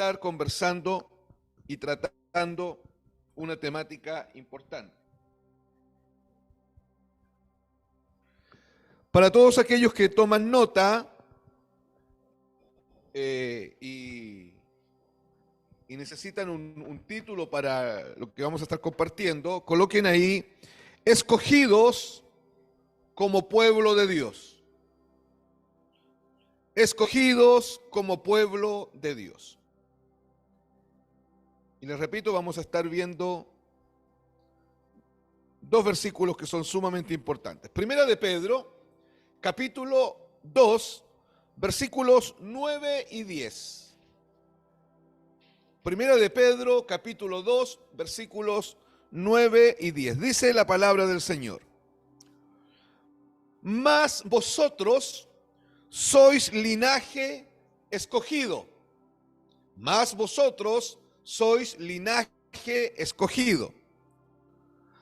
estar conversando y tratando una temática importante. Para todos aquellos que toman nota y necesitan un título para lo que vamos a estar compartiendo, coloquen ahí: escogidos como pueblo de Dios. Escogidos como pueblo de Dios. Y les repito, vamos a estar viendo dos versículos que son sumamente importantes. Primera de Pedro, capítulo 2, versículos 9 y 10. Primera de Pedro, capítulo 2, versículos 9 y 10. Dice la palabra del Señor: mas vosotros sois linaje escogido. Mas vosotros sois linaje escogido.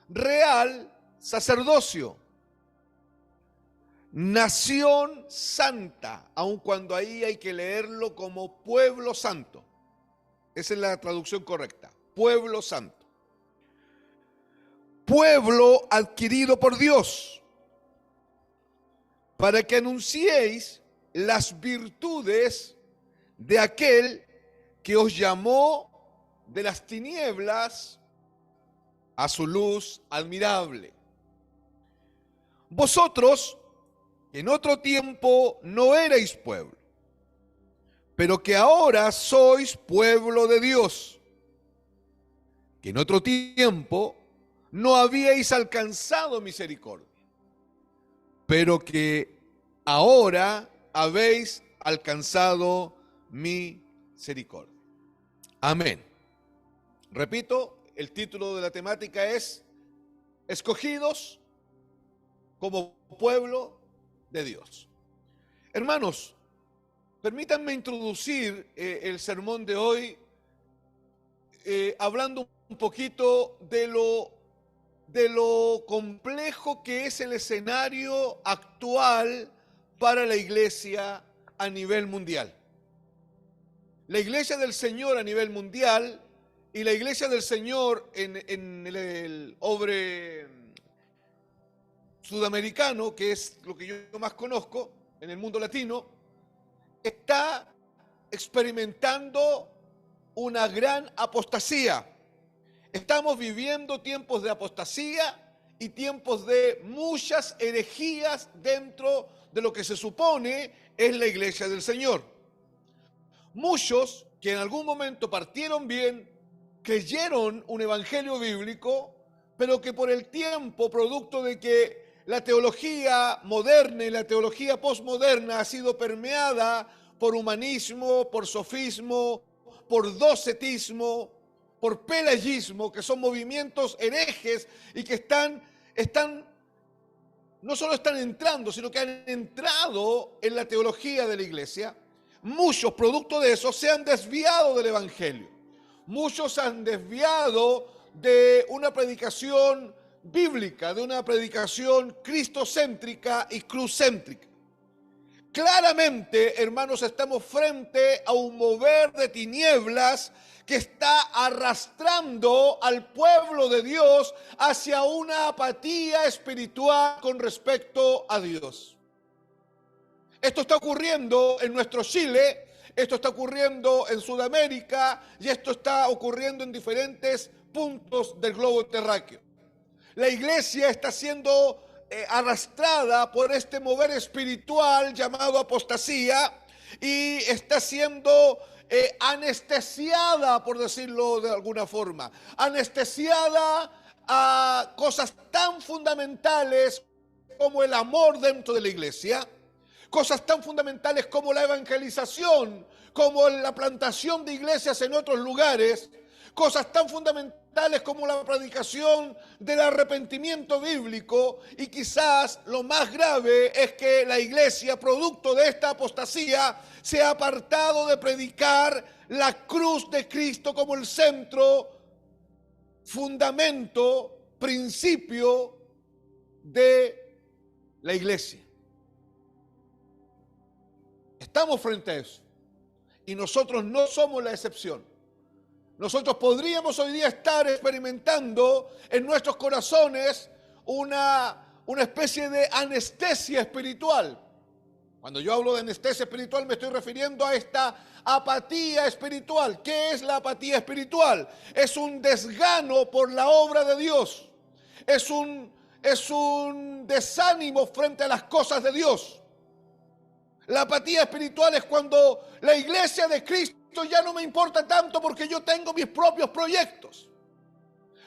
Real sacerdocio. Nación santa, aun cuando ahí hay que leerlo como pueblo santo. Esa es la traducción correcta. Pueblo santo. Pueblo adquirido por Dios, para que anunciéis las virtudes de aquel que os llamó de las tinieblas a su luz admirable. Vosotros en otro tiempo no erais pueblo, pero que ahora sois pueblo de Dios, que en otro tiempo no habíais alcanzado misericordia, pero que ahora habéis alcanzado misericordia. Amén. Repito, el título de la temática es escogidos como pueblo de Dios. Hermanos, permítanme introducir el sermón de hoy hablando un poquito de lo complejo que es el escenario actual para la iglesia a nivel mundial. La iglesia del Señor a nivel mundial y la iglesia del Señor en el obre sudamericano, que es lo que yo más conozco en el mundo latino, está experimentando una gran apostasía. Estamos viviendo tiempos de apostasía y tiempos de muchas herejías dentro de lo que se supone es la iglesia del Señor. Muchos que en algún momento partieron bien, creyeron un evangelio bíblico, pero que por el tiempo, producto de que la teología moderna y la teología posmoderna ha sido permeada por humanismo, por sofismo, por docetismo, por pelagismo, que son movimientos herejes y que no solo están entrando, sino que han entrado en la teología de la iglesia. Muchos, producto de eso, se han desviado del evangelio. Muchos han desviado de una predicación bíblica, de una predicación cristocéntrica y cruzcéntrica. Claramente, hermanos, estamos frente a un mover de tinieblas que está arrastrando al pueblo de Dios hacia una apatía espiritual con respecto a Dios. Esto está ocurriendo en nuestro Chile, esto está ocurriendo en Sudamérica y esto está ocurriendo en diferentes puntos del globo terráqueo. La iglesia está siendo arrastrada por este mover espiritual llamado apostasía y está siendo anestesiada, por decirlo de alguna forma, anestesiada a cosas tan fundamentales como el amor dentro de la iglesia, cosas tan fundamentales como la evangelización, como la plantación de iglesias en otros lugares, cosas tan fundamentales como la predicación del arrepentimiento bíblico, y quizás lo más grave es que la iglesia, producto de esta apostasía, se ha apartado de predicar la cruz de Cristo como el centro, fundamento, principio de la iglesia. Estamos frente a eso. Y nosotros no somos la excepción. Nosotros podríamos hoy día estar experimentando en nuestros corazones una especie de anestesia espiritual. Cuando yo hablo de anestesia espiritual me estoy refiriendo a esta apatía espiritual. ¿Qué es la apatía espiritual? Es un desgano por la obra de Dios. Es un desánimo frente a las cosas de Dios. La apatía espiritual es cuando la iglesia de Cristo ya no me importa tanto porque yo tengo mis propios proyectos.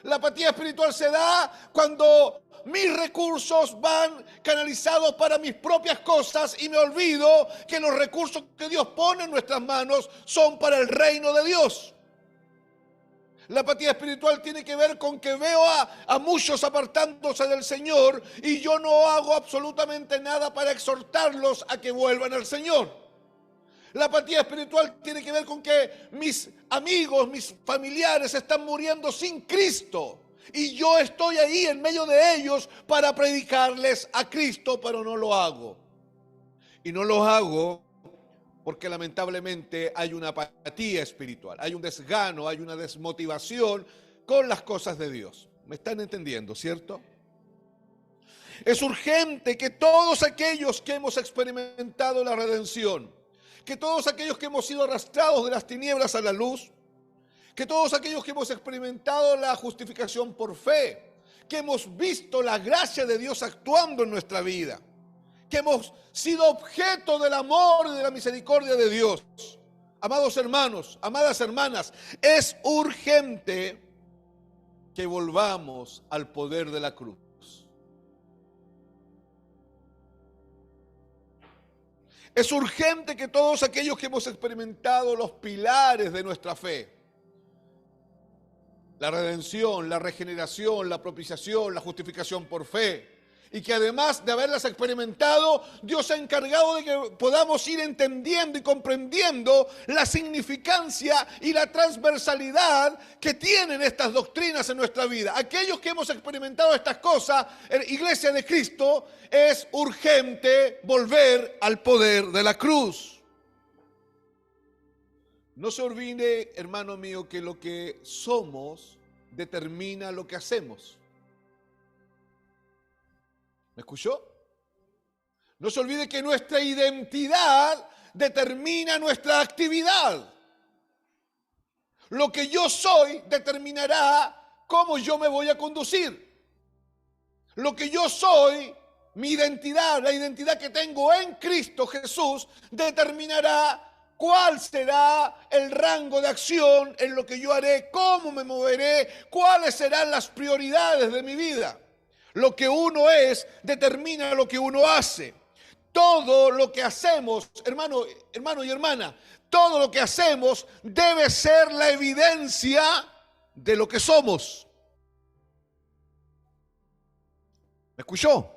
La apatía espiritual se da cuando mis recursos van canalizados para mis propias cosas y me olvido que los recursos que Dios pone en nuestras manos son para el reino de Dios. La apatía espiritual tiene que ver con que veo a muchos apartándose del Señor y yo no hago absolutamente nada para exhortarlos a que vuelvan al Señor. La apatía espiritual tiene que ver con que mis amigos, mis familiares están muriendo sin Cristo. Y yo estoy ahí en medio de ellos para predicarles a Cristo, pero no lo hago. Y no lo hago porque lamentablemente hay una apatía espiritual, hay un desgano, hay una desmotivación con las cosas de Dios. ¿Me están entendiendo, cierto? Es urgente que todos aquellos que hemos experimentado la redención, que todos aquellos que hemos sido arrastrados de las tinieblas a la luz, que todos aquellos que hemos experimentado la justificación por fe, que hemos visto la gracia de Dios actuando en nuestra vida, que hemos sido objeto del amor y de la misericordia de Dios. Amados hermanos, amadas hermanas, es urgente que volvamos al poder de la cruz. Es urgente que todos aquellos que hemos experimentado los pilares de nuestra fe, la redención, la regeneración, la propiciación, la justificación por fe, y que además de haberlas experimentado, Dios se ha encargado de que podamos ir entendiendo y comprendiendo la significancia y la transversalidad que tienen estas doctrinas en nuestra vida. Aquellos que hemos experimentado estas cosas, Iglesia de Cristo, es urgente volver al poder de la cruz. No se olvide, hermano mío, que lo que somos determina lo que hacemos. ¿Me escuchó? No se olvide que nuestra identidad determina nuestra actividad. Lo que yo soy determinará cómo yo me voy a conducir. Lo que yo soy, mi identidad, la identidad que tengo en Cristo Jesús, determinará cuál será el rango de acción en lo que yo haré, cómo me moveré, cuáles serán las prioridades de mi vida. Lo que uno es determina lo que uno hace. Todo lo que hacemos, hermano y hermana, todo lo que hacemos debe ser la evidencia de lo que somos. ¿Me escuchó?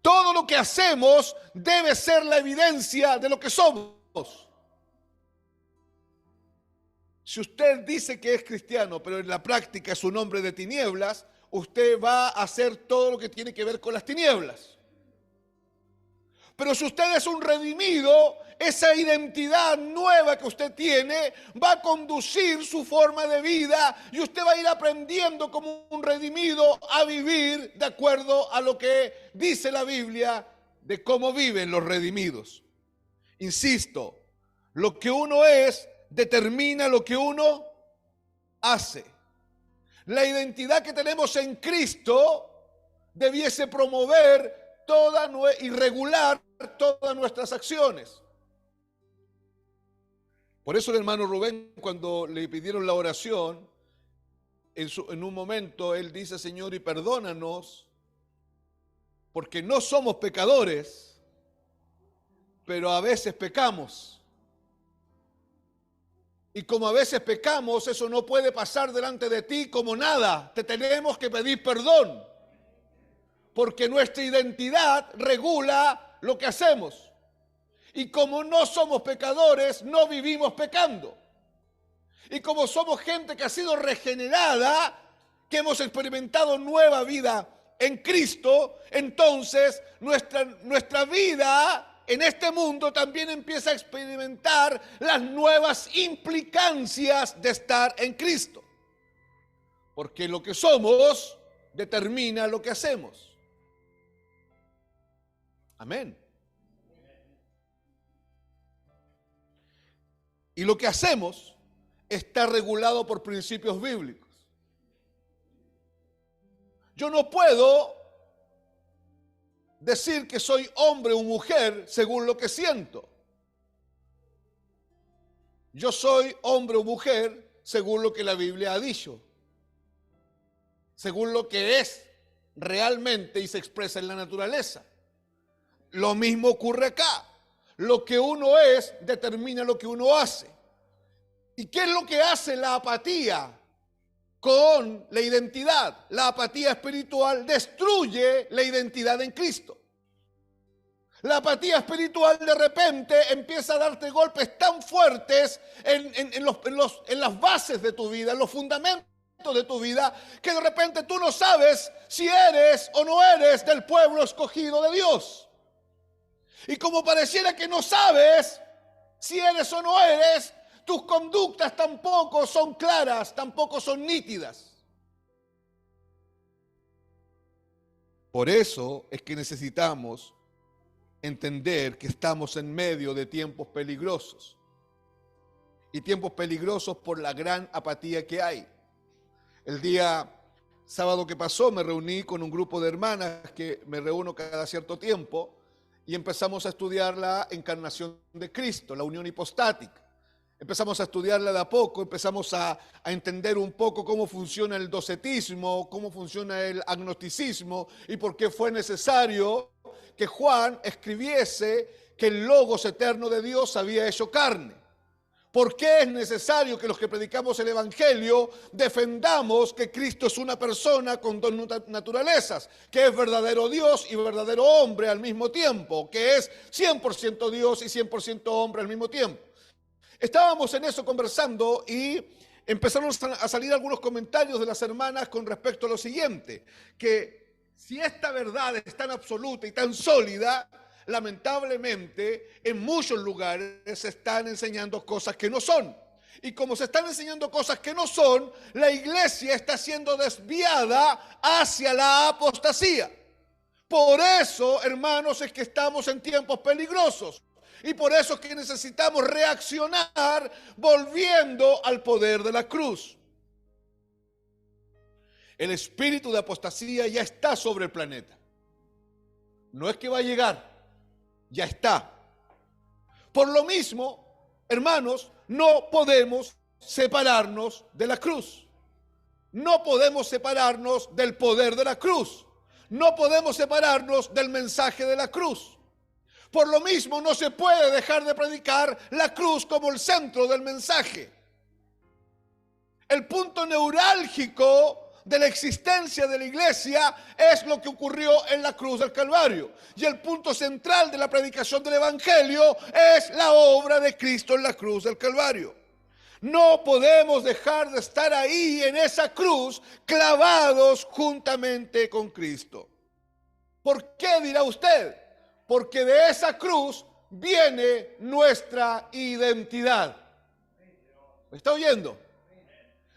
Todo lo que hacemos debe ser la evidencia de lo que somos. Si usted dice que es cristiano, pero en la práctica es un hombre de tinieblas, usted va a hacer todo lo que tiene que ver con las tinieblas. Pero si usted es un redimido, esa identidad nueva que usted tiene va a conducir su forma de vida y usted va a ir aprendiendo como un redimido a vivir de acuerdo a lo que dice la Biblia de cómo viven los redimidos. Insisto, lo que uno es determina lo que uno hace. La identidad que tenemos en Cristo debiese promover y regular todas nuestras acciones. Por eso el hermano Rubén, cuando le pidieron la oración, en un momento él dice: Señor, y perdónanos, porque no somos pecadores, pero a veces pecamos. Y como a veces pecamos, eso no puede pasar delante de ti como nada. Te tenemos que pedir perdón. Porque nuestra identidad regula lo que hacemos. Y como no somos pecadores, no vivimos pecando. Y como somos gente que ha sido regenerada, que hemos experimentado nueva vida en Cristo, entonces nuestra vida en este mundo también empieza a experimentar las nuevas implicancias de estar en Cristo. Porque lo que somos determina lo que hacemos. Amén. Y lo que hacemos está regulado por principios bíblicos. Yo no puedo decir que soy hombre o mujer según lo que siento. Yo soy hombre o mujer según lo que la Biblia ha dicho, según lo que es realmente y se expresa en la naturaleza. Lo mismo ocurre acá. Lo que uno es determina lo que uno hace. ¿Y qué es lo que hace la apatía con la identidad? La apatía espiritual destruye la identidad en Cristo. La apatía espiritual de repente empieza a darte golpes tan fuertes en las bases de tu vida, en los fundamentos de tu vida, que de repente tú no sabes si eres o no eres del pueblo escogido de Dios. Y como pareciera que no sabes si eres o no eres, tus conductas tampoco son claras, tampoco son nítidas. Por eso es que necesitamos entender que estamos en medio de tiempos peligrosos. Y tiempos peligrosos por la gran apatía que hay. El día sábado que pasó me reuní con un grupo de hermanas que me reúno cada cierto tiempo y empezamos a estudiar la encarnación de Cristo, la unión hipostática. Empezamos a estudiarla de a poco, empezamos a entender un poco cómo funciona el docetismo, cómo funciona el agnosticismo y por qué fue necesario que Juan escribiese que el Logos eterno de Dios había hecho carne. ¿Por qué es necesario que los que predicamos el Evangelio defendamos que Cristo es una persona con dos naturalezas, que es verdadero Dios y verdadero hombre al mismo tiempo, que es 100% Dios y 100% hombre al mismo tiempo? Estábamos en eso conversando y empezaron a salir algunos comentarios de las hermanas con respecto a lo siguiente, que si esta verdad es tan absoluta y tan sólida, lamentablemente en muchos lugares se están enseñando cosas que no son. Y como se están enseñando cosas que no son, la iglesia está siendo desviada hacia la apostasía. Por eso, hermanos, es que estamos en tiempos peligrosos. Y por eso es que necesitamos reaccionar volviendo al poder de la cruz. El espíritu de apostasía ya está sobre el planeta. No es que va a llegar, ya está. Por lo mismo, hermanos, no podemos separarnos de la cruz. No podemos separarnos del poder de la cruz. No podemos separarnos del mensaje de la cruz. Por lo mismo, no se puede dejar de predicar la cruz como el centro del mensaje. El punto neurálgico de la existencia de la iglesia es lo que ocurrió en la cruz del Calvario. Y el punto central de la predicación del Evangelio es la obra de Cristo en la cruz del Calvario. No podemos dejar de estar ahí en esa cruz, clavados juntamente con Cristo. ¿Por qué, dirá usted? Porque de esa cruz viene nuestra identidad. ¿Me está oyendo?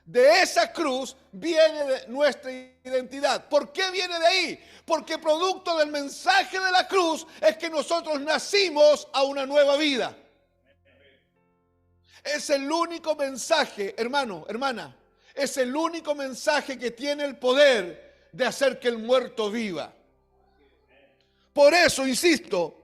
De esa cruz viene nuestra identidad. ¿Por qué viene de ahí? Porque producto del mensaje de la cruz es que nosotros nacimos a una nueva vida. Es el único mensaje, hermano, hermana, es el único mensaje que tiene el poder de hacer que el muerto viva. Por eso, insisto,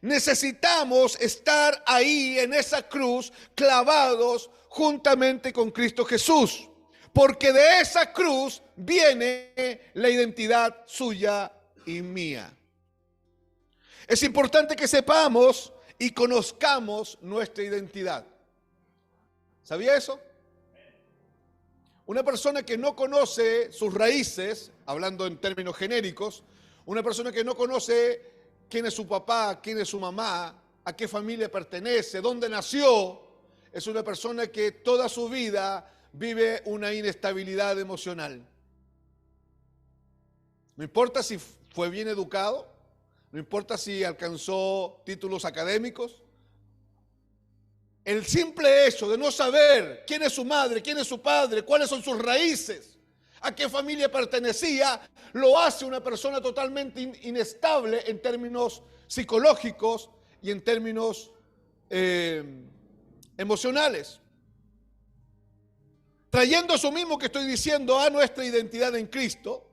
necesitamos estar ahí en esa cruz, clavados juntamente con Cristo Jesús. Porque de esa cruz viene la identidad suya y mía. Es importante que sepamos y conozcamos nuestra identidad. ¿Sabía eso? Una persona que no conoce sus raíces, hablando en términos genéricos, una persona que no conoce quién es su papá, quién es su mamá, a qué familia pertenece, dónde nació, es una persona que toda su vida vive una inestabilidad emocional. No importa si fue bien educado, no importa si alcanzó títulos académicos. El simple hecho de no saber quién es su madre, quién es su padre, cuáles son sus raíces, a qué familia pertenecía, lo hace una persona totalmente inestable en términos psicológicos y en términos emocionales. Trayendo eso mismo que estoy diciendo a nuestra identidad en Cristo,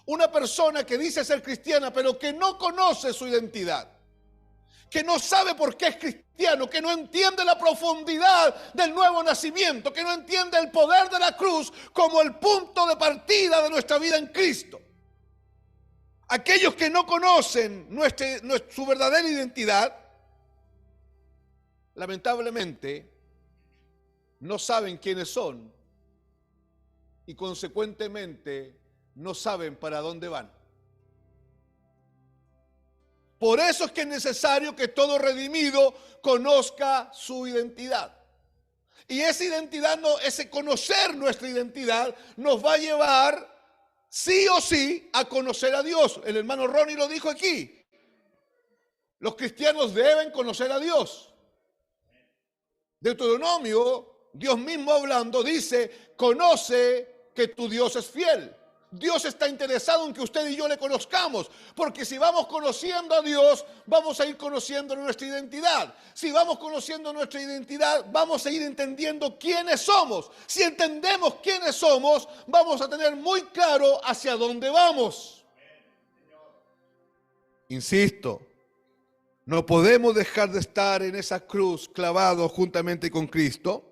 una persona que dice ser cristiana pero que no conoce su identidad, que no sabe por qué es cristiano, que no entiende la profundidad del nuevo nacimiento, que no entiende el poder de la cruz como el punto de partida de nuestra vida en Cristo. Aquellos que no conocen su verdadera identidad, lamentablemente, no saben quiénes son y consecuentemente no saben para dónde van. Por eso es que es necesario que todo redimido conozca su identidad. Y esa identidad, ese conocer nuestra identidad, nos va a llevar sí o sí a conocer a Dios. El hermano Ronnie lo dijo aquí. Los cristianos deben conocer a Dios. Deuteronomio, Dios mismo hablando, dice: conoce que tu Dios es fiel. Dios está interesado en que usted y yo le conozcamos, porque si vamos conociendo a Dios, vamos a ir conociendo nuestra identidad. Si vamos conociendo nuestra identidad, vamos a ir entendiendo quiénes somos. Si entendemos quiénes somos, vamos a tener muy claro hacia dónde vamos. Insisto, no podemos dejar de estar en esa cruz clavados juntamente con Cristo,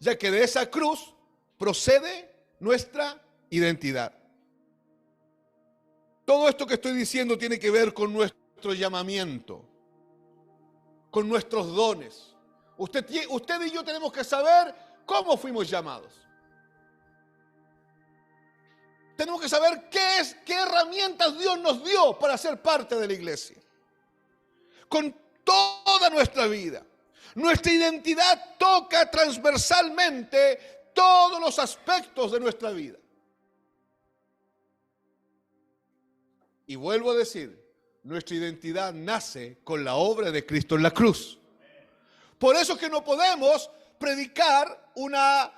ya que de esa cruz procede nuestra identidad. Todo esto que estoy diciendo tiene que ver con nuestro llamamiento, con nuestros dones. Usted y yo tenemos que saber cómo fuimos llamados. Tenemos que saber qué herramientas Dios nos dio para ser parte de la iglesia. Con toda nuestra vida. Nuestra identidad toca transversalmente todos los aspectos de nuestra vida. Y vuelvo a decir, nuestra identidad nace con la obra de Cristo en la cruz. Por eso es que no podemos predicar una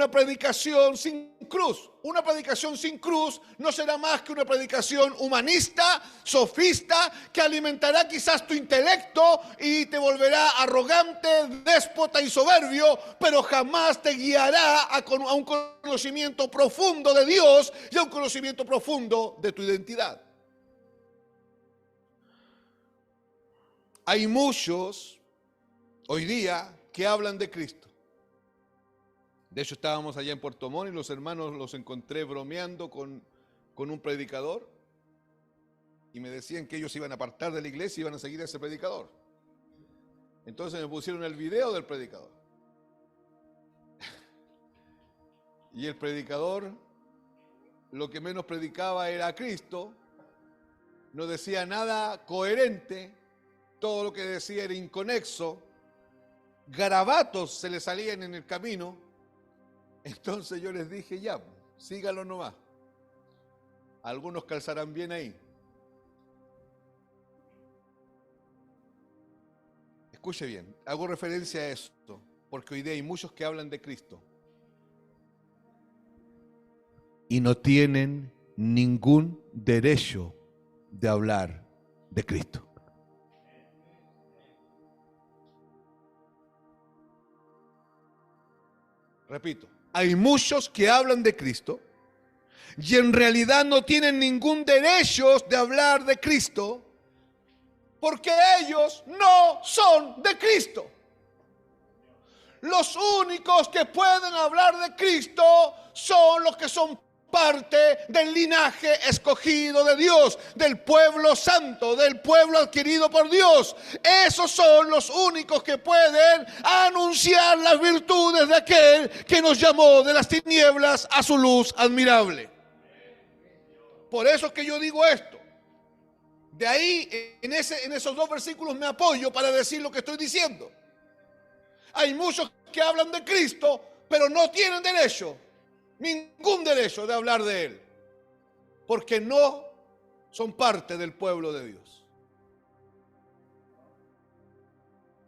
predicación sin cruz. Una predicación sin cruz no será más que una predicación humanista, sofista, que alimentará quizás tu intelecto y te volverá arrogante, déspota y soberbio, pero jamás te guiará a un conocimiento profundo de Dios y a un conocimiento profundo de tu identidad. Hay muchos hoy día que hablan de Cristo. De hecho, estábamos allá en Puerto Montt y los hermanos los encontré bromeando con un predicador y me decían que ellos se iban a apartar de la iglesia y iban a seguir a ese predicador. Entonces me pusieron el video del predicador. Y el predicador lo que menos predicaba era a Cristo, no decía nada coherente, todo lo que decía era inconexo, garabatos se le salían en el camino. Entonces yo les dije: ya, sígalo nomás. Algunos calzarán bien ahí. Escuche bien, hago referencia a esto, porque hoy día hay muchos que hablan de Cristo y no tienen ningún derecho de hablar de Cristo. Repito, hay muchos que hablan de Cristo y en realidad no tienen ningún derecho de hablar de Cristo porque ellos no son de Cristo. Los únicos que pueden hablar de Cristo son los que son parte del linaje escogido de Dios, del pueblo santo, del pueblo adquirido por Dios. Esos son los únicos que pueden anunciar las virtudes de aquel que nos llamó de las tinieblas a su luz admirable. Por eso es que yo digo esto. De ahí, en esos dos versículos me apoyo para decir lo que estoy diciendo. Hay muchos que hablan de Cristo, pero no tienen derecho, ningún derecho de hablar de Él, porque no son parte del pueblo de Dios.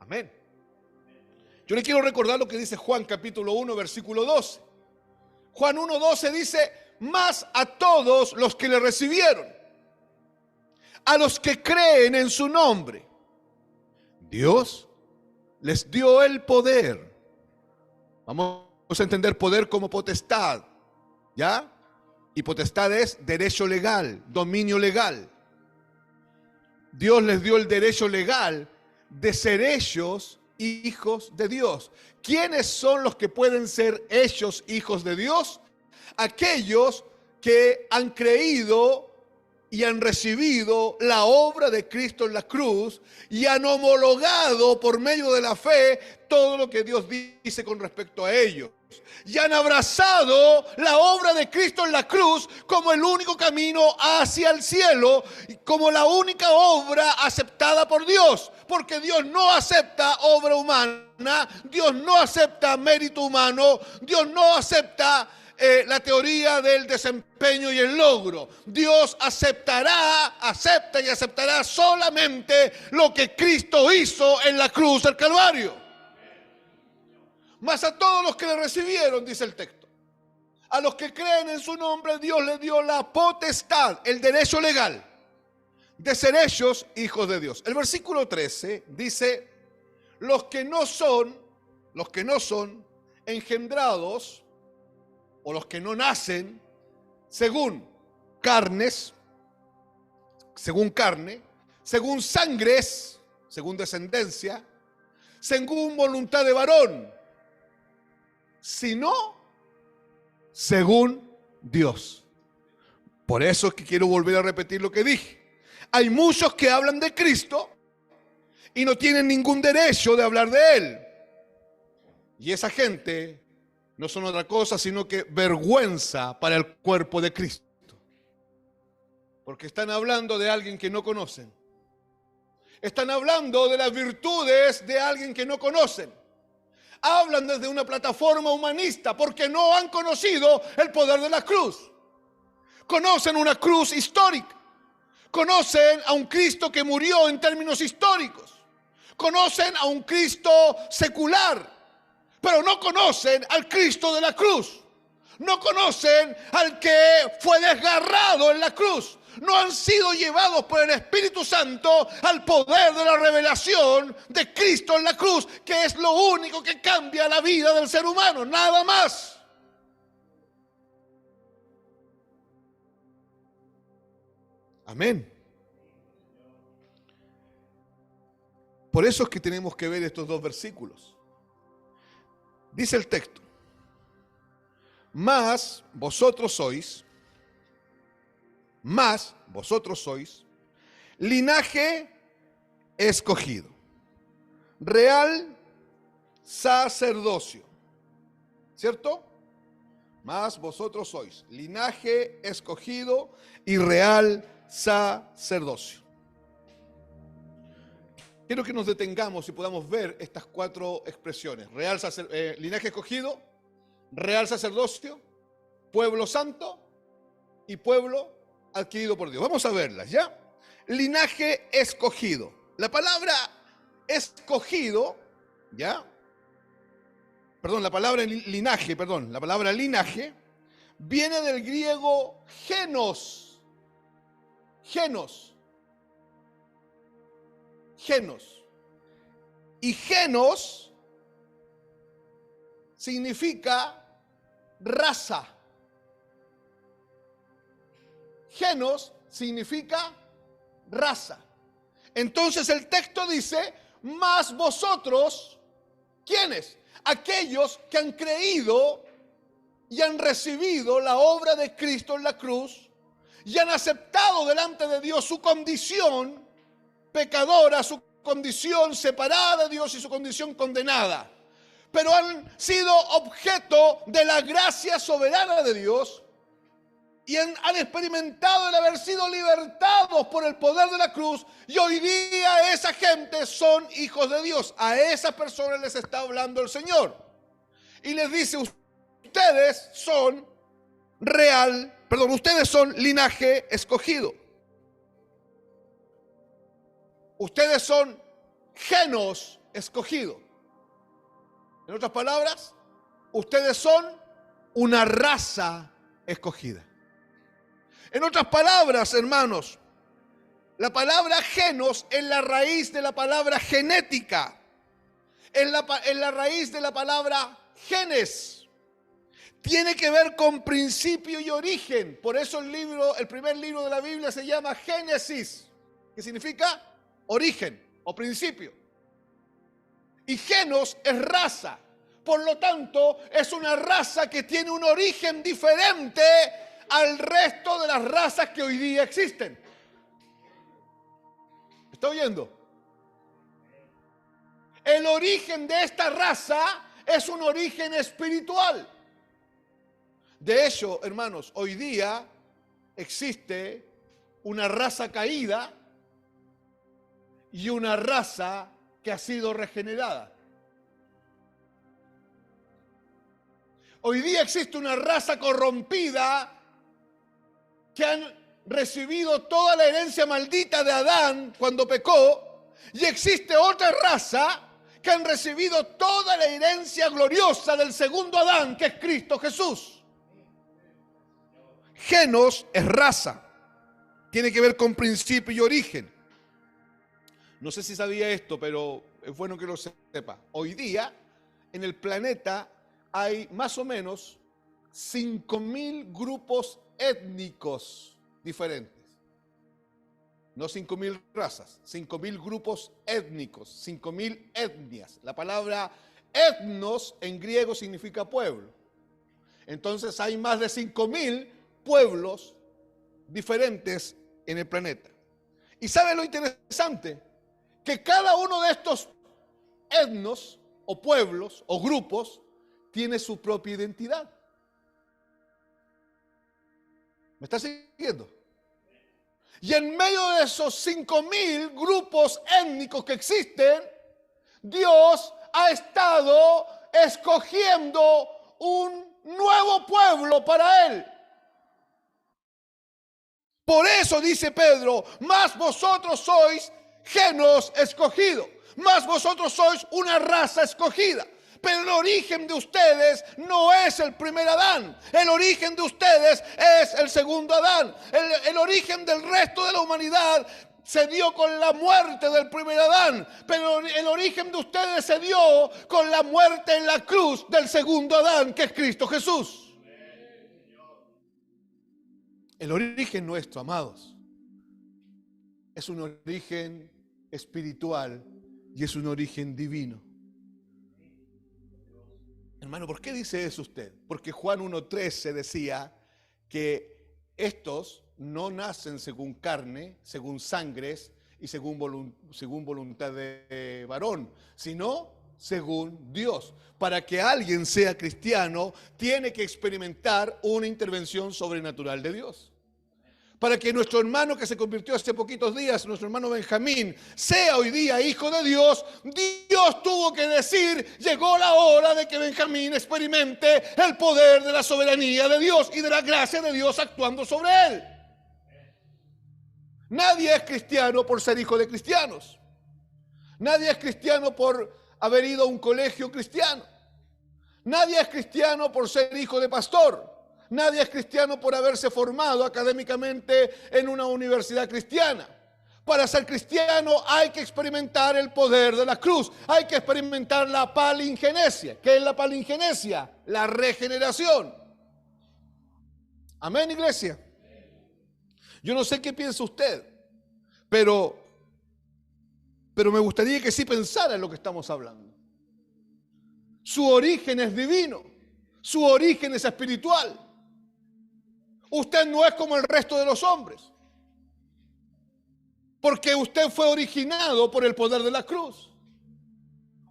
Amén. Yo le quiero recordar lo que dice Juan capítulo 1, versículo 12. Juan 1:12 dice: mas a todos los que le recibieron, a los que creen en su nombre, Dios les dio el poder. Vamos a entender poder como potestad, ¿ya? Y potestad es derecho legal, dominio legal. Dios les dio el derecho legal de ser ellos hijos de Dios. ¿Quiénes son los que pueden ser ellos hijos de Dios? Aquellos que han creído y han recibido la obra de Cristo en la cruz y han homologado por medio de la fe todo lo que Dios dice con respecto a ellos. Y han abrazado la obra de Cristo en la cruz como el único camino hacia el cielo, como la única obra aceptada por Dios. Porque Dios no acepta obra humana, Dios no acepta mérito humano, Dios no acepta la teoría del desempeño y el logro. Dios acepta y aceptará solamente lo que Cristo hizo en la cruz del Calvario. Mas a todos los que le recibieron, dice el texto, a los que creen en su nombre, Dios les dio la potestad, el derecho legal de ser ellos hijos de Dios. El versículo 13 dice: los que no son engendrados, o los que no nacen según carne, según sangres, según descendencia, según voluntad de varón, sino según Dios. Por eso es que quiero volver a repetir lo que dije. Hay muchos que hablan de Cristo y no tienen ningún derecho de hablar de Él. Y esa gente no son otra cosa sino que vergüenza para el cuerpo de Cristo. Porque están hablando de alguien que no conocen. Están hablando de las virtudes de alguien que no conocen. Hablan desde una plataforma humanista porque no han conocido el poder de la cruz. Conocen una cruz histórica. Conocen a un Cristo que murió en términos históricos. Conocen a un Cristo secular. Pero no conocen al Cristo de la cruz. No conocen al que fue desgarrado en la cruz. No han sido llevados por el Espíritu Santo al poder de la revelación de Cristo en la cruz, que es lo único que cambia la vida del ser humano, nada más. Amén. Por eso es que tenemos que ver estos dos versículos. Dice el texto: mas vosotros sois linaje escogido, real sacerdocio. ¿Cierto? Mas vosotros sois linaje escogido y real sacerdocio. Quiero que nos detengamos y podamos ver estas cuatro expresiones: linaje escogido, real sacerdocio, pueblo santo y pueblo adquirido por Dios. Vamos a verlas, ¿ya? Linaje escogido. La palabra escogido, ¿ya? La palabra linaje viene del griego genos. Y genos significa raza. Genos significa raza. Entonces el texto dice: mas vosotros, ¿quiénes? Aquellos que han creído y han recibido la obra de Cristo en la cruz y han aceptado delante de Dios su condición pecadora, su condición separada de Dios y su condición condenada. Pero han sido objeto de la gracia soberana de Dios y han experimentado el haber sido libertados por el poder de la cruz, y hoy día esa gente son hijos de Dios. A esas personas les está hablando el Señor y les dice: ustedes son linaje escogido. Ustedes son genos escogido. En otras palabras, ustedes son una raza escogida. En otras palabras, hermanos, la palabra genos es la raíz de la palabra genética. Es la raíz de la palabra genes. Tiene que ver con principio y origen. Por eso el primer libro de la Biblia se llama Génesis, que significa origen o principio. Y genos es raza. Por lo tanto, es una raza que tiene un origen diferente al resto de las razas que hoy día existen. ¿Me está oyendo? El origen de esta raza es un origen espiritual. De hecho, hermanos, hoy día existe una raza caída y una raza que ha sido regenerada. Hoy día existe una raza corrompida que han recibido toda la herencia maldita de Adán cuando pecó, y existe otra raza que han recibido toda la herencia gloriosa del segundo Adán, que es Cristo Jesús. Genos es raza, tiene que ver con principio y origen. No sé si sabía esto, pero es bueno que lo sepa. Hoy día en el planeta hay más o menos 5.000 grupos étnicos diferentes. No 5.000 razas, 5.000 grupos étnicos, 5.000 etnias. La palabra etnos en griego significa pueblo. Entonces hay más de 5.000 pueblos diferentes en el planeta. ¿Y sabe lo interesante? Que cada uno de estos etnos o pueblos o grupos tiene su propia identidad. ¿Me está siguiendo? Y en medio de esos 5.000 grupos étnicos que existen, Dios ha estado escogiendo un nuevo pueblo para Él. Por eso dice Pedro, más vosotros sois genos escogidos, más vosotros sois una raza escogida. Pero el origen de ustedes no es el primer Adán. El origen de ustedes es el segundo Adán. El origen del resto de la humanidad se dio con la muerte del primer Adán. Pero el origen de ustedes se dio con la muerte en la cruz del segundo Adán, que es Cristo Jesús. El origen nuestro, amados, es un origen espiritual y es un origen divino. Hermano, ¿por qué dice eso usted? Porque Juan 1:13 decía que estos no nacen según carne, según sangres y según voluntad de varón, sino según Dios. Para que alguien sea cristiano, tiene que experimentar una intervención sobrenatural de Dios. Para que nuestro hermano que se convirtió hace poquitos días, nuestro hermano Benjamín, sea hoy día hijo de Dios, Dios tuvo que decir, llegó la hora de que Benjamín experimente el poder de la soberanía de Dios y de la gracia de Dios actuando sobre él. Nadie es cristiano por ser hijo de cristianos. Nadie es cristiano por haber ido a un colegio cristiano. Nadie es cristiano por ser hijo de pastor. Nadie es cristiano por haberse formado académicamente en una universidad cristiana. Para ser cristiano hay que experimentar el poder de la cruz. Hay que experimentar la palingenesia. ¿Qué es la palingenesia? La regeneración. Amén, iglesia. Yo no sé qué piensa usted, pero me gustaría que sí pensara en lo que estamos hablando. Su origen es divino. Su origen es espiritual. Usted no es como el resto de los hombres, porque usted fue originado por el poder de la cruz.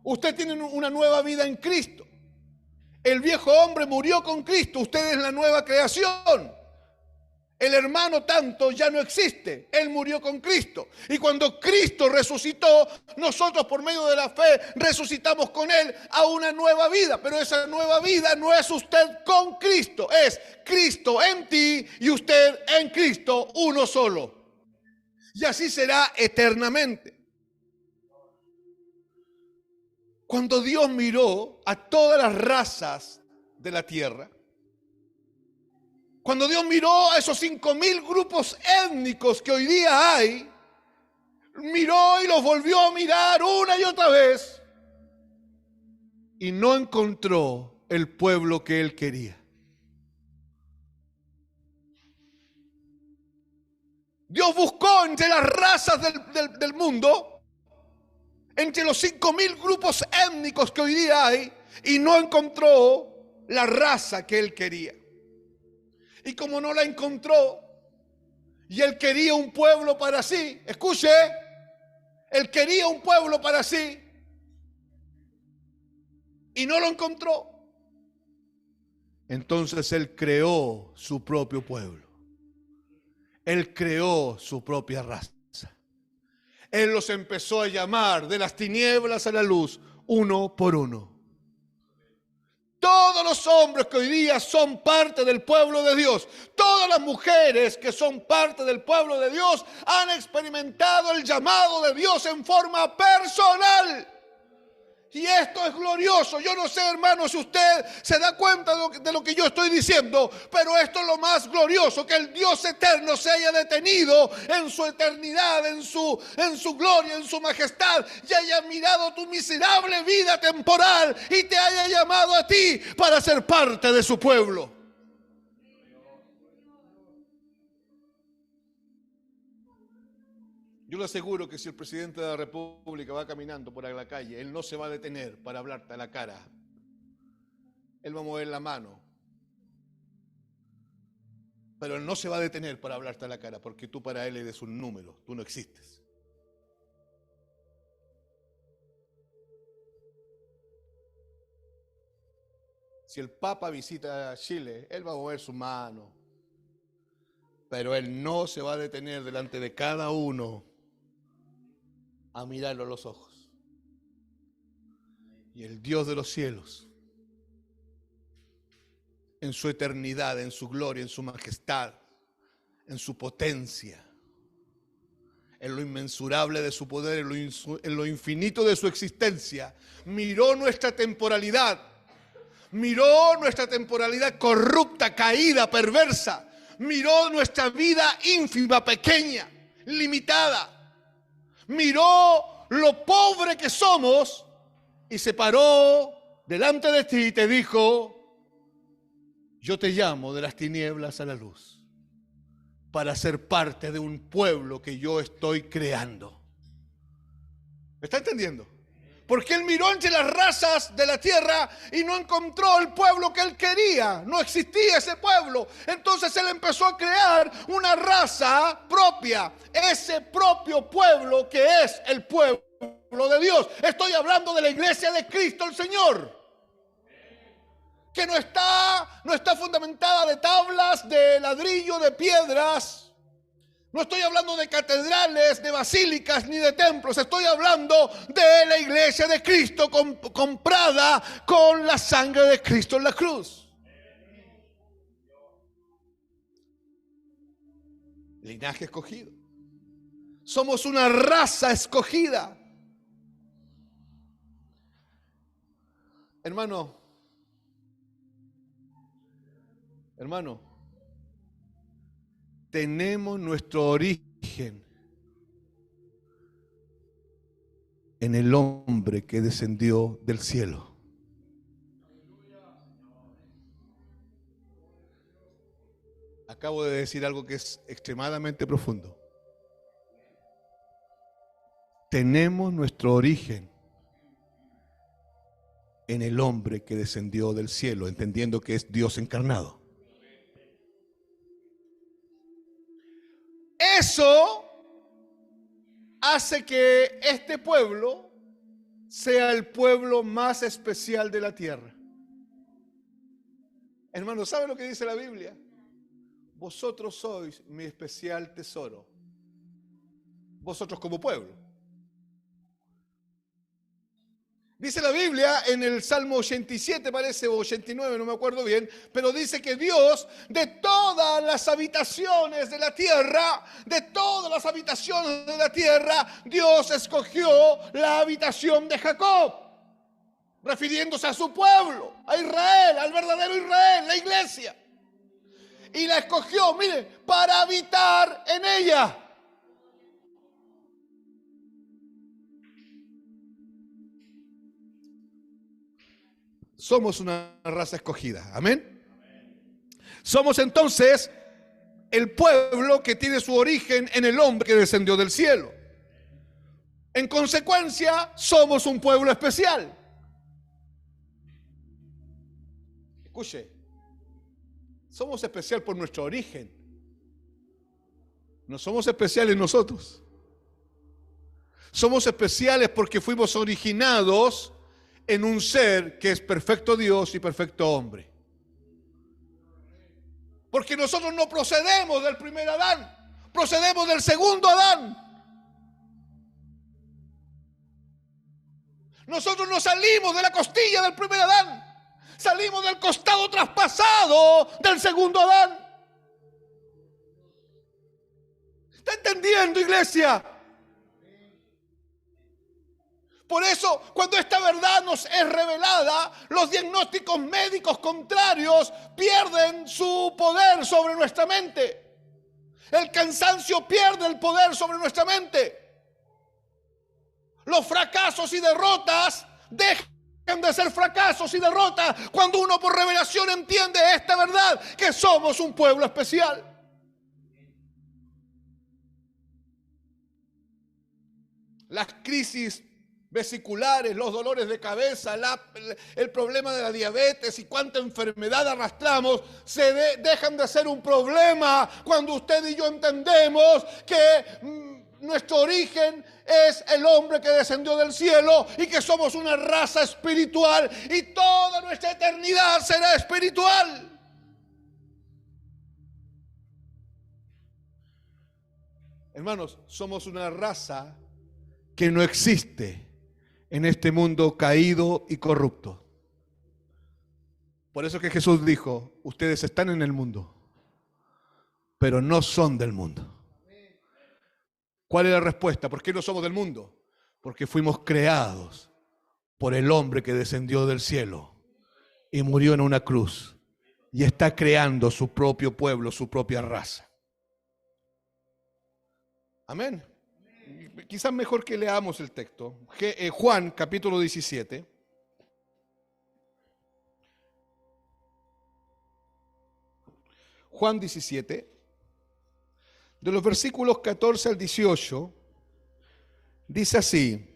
Usted tiene una nueva vida en Cristo. El viejo hombre murió con Cristo. Usted es la nueva creación. El hermano tanto ya no existe. Él murió con Cristo. Y cuando Cristo resucitó, nosotros por medio de la fe resucitamos con Él a una nueva vida. Pero esa nueva vida no es usted con Cristo. Es Cristo en ti y usted en Cristo, uno solo. Y así será eternamente. Cuando Dios miró a todas las razas de la tierra, cuando Dios miró a esos 5.000 grupos étnicos que hoy día hay, miró y los volvió a mirar una y otra vez y no encontró el pueblo que Él quería. Dios buscó entre las razas del mundo, entre los 5.000 grupos étnicos que hoy día hay, y no encontró la raza que Él quería. Y como no la encontró, y Él quería un pueblo para sí, escuche, Él quería un pueblo para sí, y no lo encontró. Entonces Él creó su propio pueblo. Él creó su propia raza. Él los empezó a llamar de las tinieblas a la luz, uno por uno. Todos los hombres que hoy día son parte del pueblo de Dios, todas las mujeres que son parte del pueblo de Dios, han experimentado el llamado de Dios en forma personal. Y esto es glorioso. Yo no sé, hermano, si usted se da cuenta de lo que yo estoy diciendo, pero esto es lo más glorioso, que el Dios eterno se haya detenido en su eternidad, en su gloria, en su majestad, y haya mirado tu miserable vida temporal y te haya llamado a ti para ser parte de su pueblo. Yo le aseguro que si el presidente de la República va caminando por la calle, él no se va a detener para hablarte a la cara. Él va a mover la mano. Pero él no se va a detener para hablarte a la cara, porque tú para él eres un número, tú no existes. Si el Papa visita Chile, él va a mover su mano. Pero él no se va a detener delante de cada uno a mirarlo a los ojos. Y el Dios de los cielos, en su eternidad, en su gloria, en su majestad, en su potencia, en lo inmensurable de su poder, en lo infinito de su existencia, miró nuestra temporalidad corrupta, caída, perversa, miró nuestra vida ínfima, pequeña, limitada. Miró lo pobre que somos y se paró delante de ti y te dijo: yo te llamo de las tinieblas a la luz para ser parte de un pueblo que yo estoy creando. ¿Me está entendiendo? Porque él miró entre las razas de la tierra y no encontró el pueblo que él quería. No existía ese pueblo. Entonces él empezó a crear una raza propia. Ese propio pueblo que es el pueblo de Dios. Estoy hablando de la iglesia de Cristo el Señor. Que no está fundamentada de tablas, de ladrillo, de piedras. No estoy hablando de catedrales, de basílicas, ni de templos. Estoy hablando de la iglesia de Cristo comprada con la sangre de Cristo en la cruz. Linaje escogido. Somos una raza escogida. Hermano, tenemos nuestro origen en el hombre que descendió del cielo. Acabo de decir algo que es extremadamente profundo. Tenemos nuestro origen en el hombre que descendió del cielo, entendiendo que es Dios encarnado. Eso hace que este pueblo sea el pueblo más especial de la tierra. Hermano, ¿sabe lo que dice la Biblia? Vosotros sois mi especial tesoro. Vosotros como pueblo. Dice la Biblia en el Salmo 87, parece, o 89, no me acuerdo bien, pero dice que Dios, de todas las habitaciones de la tierra, Dios escogió la habitación de Jacob. refiriéndose a su pueblo, a Israel, al verdadero Israel, la iglesia. Y la escogió, mire, para habitar en ella. Somos una raza escogida, amén. Somos entonces el pueblo que tiene su origen en el hombre que descendió del cielo. En consecuencia, somos un pueblo especial. Escuche, somos especial por nuestro origen. No somos especiales nosotros. Somos especiales porque fuimos originados en un ser que es perfecto Dios y perfecto hombre. Porque nosotros no procedemos del primer Adán, procedemos del segundo Adán. Nosotros no salimos de la costilla del primer Adán, salimos del costado traspasado del segundo Adán. ¿Está entendiendo, iglesia? Por eso, cuando esta verdad nos es revelada, los diagnósticos médicos contrarios pierden su poder sobre nuestra mente. El cansancio pierde el poder sobre nuestra mente. Los fracasos y derrotas dejan de ser fracasos y derrotas cuando uno por revelación entiende esta verdad, que somos un pueblo especial. Las crisis vesiculares, los dolores de cabeza, el problema de la diabetes y cuánta enfermedad arrastramos, dejan de ser un problema cuando usted y yo entendemos que nuestro origen es el hombre que descendió del cielo y que somos una raza espiritual y toda nuestra eternidad será espiritual. Hermanos, somos una raza que no existe en este mundo caído y corrupto. Por eso que Jesús dijo, ustedes están en el mundo, pero no son del mundo. ¿Cuál es la respuesta? ¿Por qué no somos del mundo? Porque fuimos creados por el hombre que descendió del cielo y murió en una cruz y está creando su propio pueblo, su propia raza. Amén. Quizás mejor que leamos el texto. Juan capítulo 17. Juan 17. De los versículos 14 al 18. Dice así.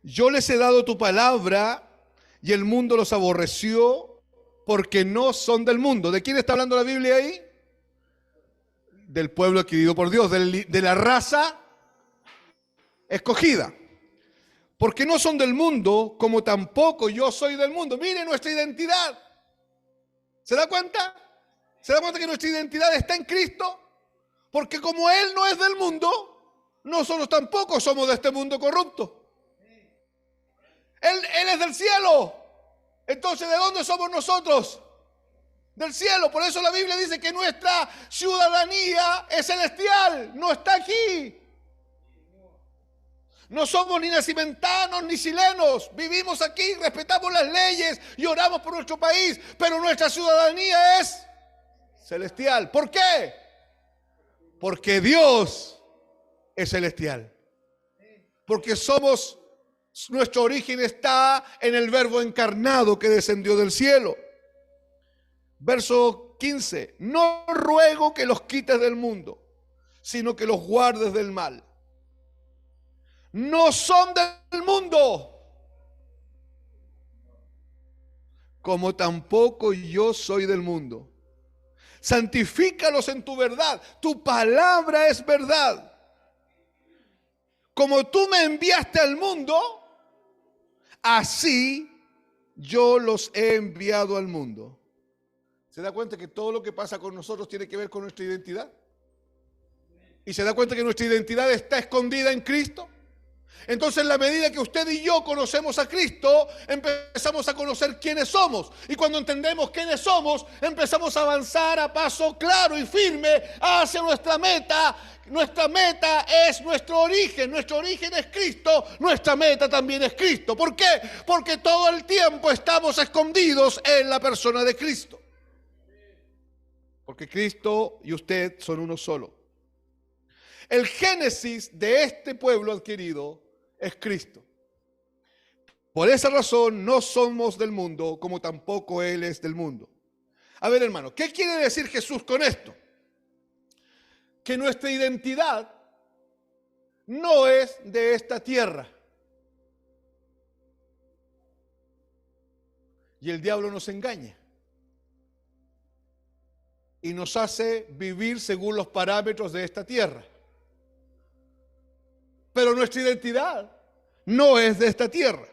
Yo les he dado tu palabra y el mundo los aborreció porque no son del mundo. ¿De quién está hablando la Biblia ahí? Del pueblo adquirido por Dios, de la raza escogida. Porque no son del mundo, como tampoco yo soy del mundo. Mire nuestra identidad. ¿Se da cuenta? ¿Se da cuenta que nuestra identidad está en Cristo? Porque como Él no es del mundo, nosotros tampoco somos de este mundo corrupto. Él es del cielo. Entonces, ¿de dónde somos nosotros? Del cielo. Por eso la Biblia dice que nuestra ciudadanía es celestial, no está aquí. No somos ni nacimentanos ni chilenos, vivimos aquí, respetamos las leyes y oramos por nuestro país, pero nuestra ciudadanía es celestial. ¿Por qué? Porque Dios es celestial. Porque nuestro origen está en el Verbo encarnado que descendió del cielo. Verso 15, no ruego que los quites del mundo, sino que los guardes del mal. No son del mundo, como tampoco yo soy del mundo. Santifícalos en tu verdad, tu palabra es verdad. Como tú me enviaste al mundo, así yo los he enviado al mundo. ¿Se da cuenta que todo lo que pasa con nosotros tiene que ver con nuestra identidad? ¿Y se da cuenta que nuestra identidad está escondida en Cristo? Entonces, en la medida que usted y yo conocemos a Cristo, empezamos a conocer quiénes somos. Y cuando entendemos quiénes somos, empezamos a avanzar a paso claro y firme hacia nuestra meta. Nuestra meta es nuestro origen es Cristo, nuestra meta también es Cristo. ¿Por qué? Porque todo el tiempo estamos escondidos en la persona de Cristo. Porque Cristo y usted son uno solo. El génesis de este pueblo adquirido es Cristo. Por esa razón no somos del mundo, como tampoco Él es del mundo. A ver, hermano, ¿qué quiere decir Jesús con esto? Que nuestra identidad no es de esta tierra. Y el diablo nos engaña. Y nos hace vivir según los parámetros de esta tierra. Pero nuestra identidad no es de esta tierra.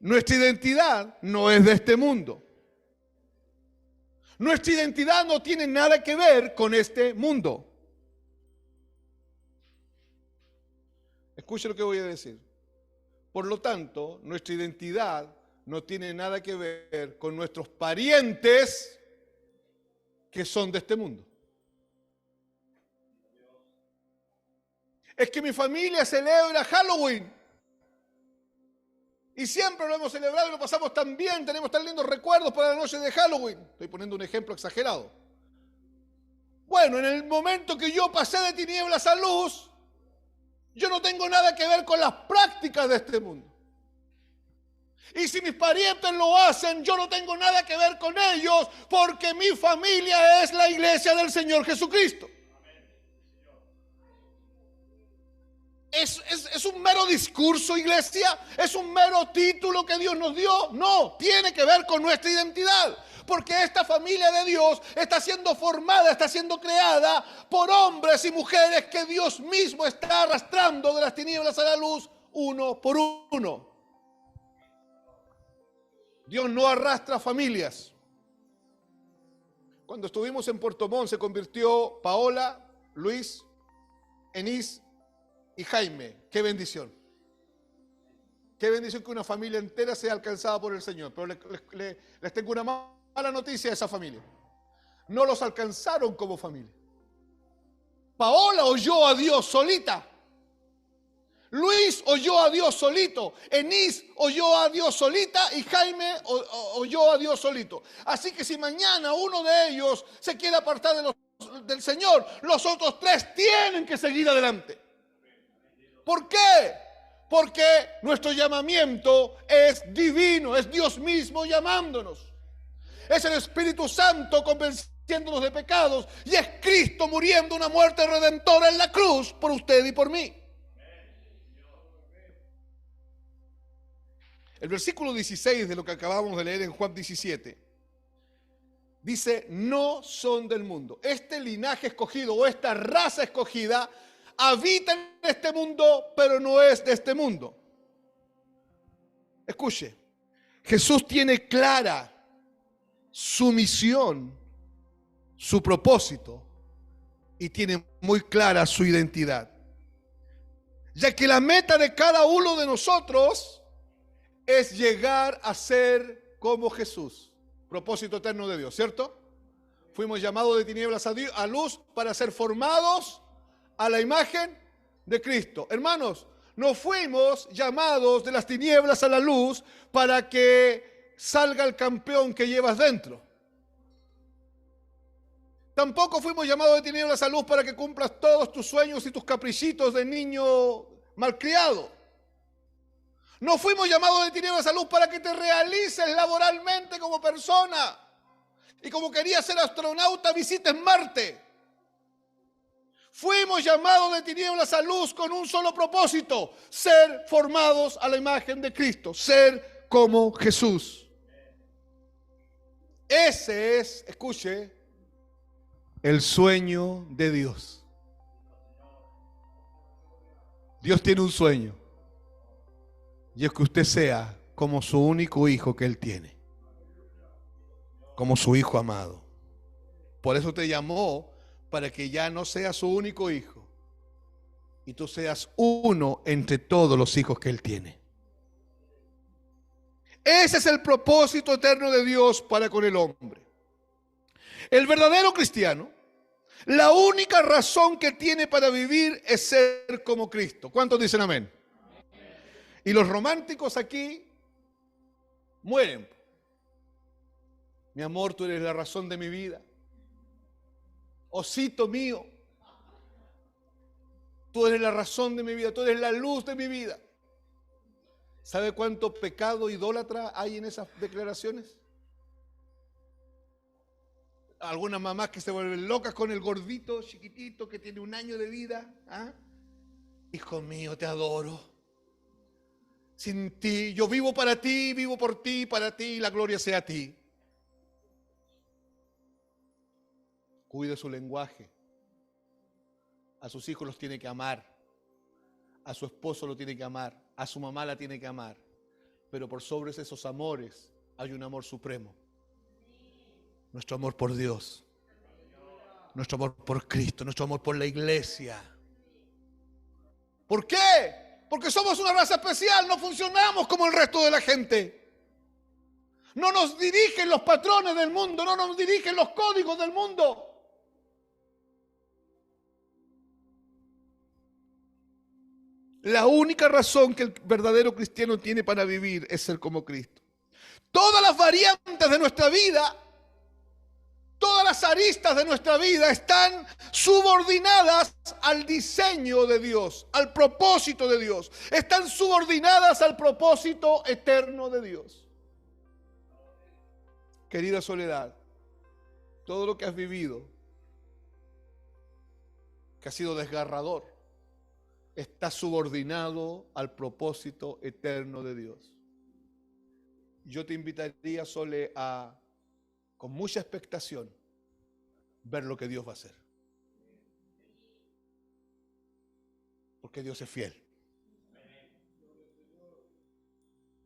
Nuestra identidad no es de este mundo. Nuestra identidad no tiene nada que ver con este mundo. Escuche lo que voy a decir. Por lo tanto, nuestra identidad no tiene nada que ver con nuestros parientes que son de este mundo. Es que mi familia celebra Halloween. Y siempre lo hemos celebrado y lo pasamos tan bien. Tenemos tan lindos recuerdos para la noche de Halloween. Estoy poniendo un ejemplo exagerado. Bueno, en el momento que yo pasé de tinieblas a luz, yo no tengo nada que ver con las prácticas de este mundo. Y si mis parientes lo hacen, yo no tengo nada que ver con ellos, porque mi familia es la iglesia del Señor Jesucristo. ¿Es un mero discurso, iglesia? ¿Es un mero título que Dios nos dio? No, tiene que ver con nuestra identidad. Porque esta familia de Dios está siendo formada, está siendo creada por hombres y mujeres que Dios mismo está arrastrando de las tinieblas a la luz uno por uno. Dios no arrastra familias. Cuando estuvimos en Puerto Montt se convirtió Paola, Luis, Enis y Jaime. ¡Qué bendición! ¡Qué bendición que una familia entera sea alcanzada por el Señor! Pero les tengo una mala noticia a esa familia. No los alcanzaron como familia. Paola oyó a Dios solita. Luis oyó a Dios solito. Enis oyó a Dios solita y Jaime oyó a Dios solito. Así que si mañana uno de ellos se quiere apartar del Señor, los otros tres tienen que seguir adelante. ¿Por qué? Porque nuestro llamamiento es divino, es Dios mismo llamándonos. Es el Espíritu Santo convenciéndonos de pecados y es Cristo muriendo una muerte redentora en la cruz por usted y por mí. El versículo 16 de lo que acabamos de leer en Juan 17 dice: no son del mundo. Este linaje escogido o esta raza escogida habita en este mundo, pero no es de este mundo. Escuche, Jesús tiene clara su misión, su propósito y tiene muy clara su identidad. Ya que la meta de cada uno de nosotros es llegar a ser como Jesús. Propósito eterno de Dios, ¿cierto? Fuimos llamados de tinieblas a luz para ser formados a la imagen de Cristo. Hermanos, no fuimos llamados de las tinieblas a la luz para que salga el campeón que llevas dentro. Tampoco fuimos llamados de tinieblas a luz para que cumplas todos tus sueños y tus caprichitos de niño malcriado. No fuimos llamados de tinieblas a luz para que te realices laboralmente como persona y como querías ser astronauta visites Marte. Fuimos llamados de tinieblas a luz con un solo propósito: ser formados a la imagen de Cristo, ser como Jesús. Ese es, escuche, el sueño de Dios. Dios tiene un sueño, y es que usted sea como su único hijo que Él tiene, como su hijo amado. Por eso te llamó, para que ya no sea su único hijo, y tú seas uno entre todos los hijos que Él tiene. Ese es el propósito eterno de Dios para con el hombre. El verdadero cristiano, la única razón que tiene para vivir es ser como Cristo. ¿Cuántos dicen amén? Y los románticos aquí mueren. Mi amor, tú eres la razón de mi vida. Osito mío, tú eres la razón de mi vida, tú eres la luz de mi vida. ¿Sabe cuánto pecado idólatra hay en esas declaraciones? Algunas mamás que se vuelven locas con el gordito chiquitito que tiene 1 año de vida. ¿Ah? Hijo mío, te adoro. Sin ti, yo vivo para ti, vivo por ti, para ti, la gloria sea a ti. Cuide su lenguaje. A sus hijos los tiene que amar. A su esposo lo tiene que amar. A su mamá la tiene que amar. Pero por sobre esos amores hay un amor supremo. Nuestro amor por Dios. Nuestro amor por Cristo. Nuestro amor por la iglesia. ¿Por qué? Porque somos una raza especial. No funcionamos como el resto de la gente. No nos dirigen los patrones del mundo. No nos dirigen los códigos del mundo. La única razón que el verdadero cristiano tiene para vivir es ser como Cristo. Todas las variantes de nuestra vida, todas las aristas de nuestra vida están subordinadas al diseño de Dios, al propósito de Dios. Están subordinadas al propósito eterno de Dios. Querida Soledad, todo lo que has vivido, que ha sido desgarrador, está subordinado al propósito eterno de Dios. Yo te invitaría, Sole, a, con mucha expectación, ver lo que Dios va a hacer. Porque Dios es fiel.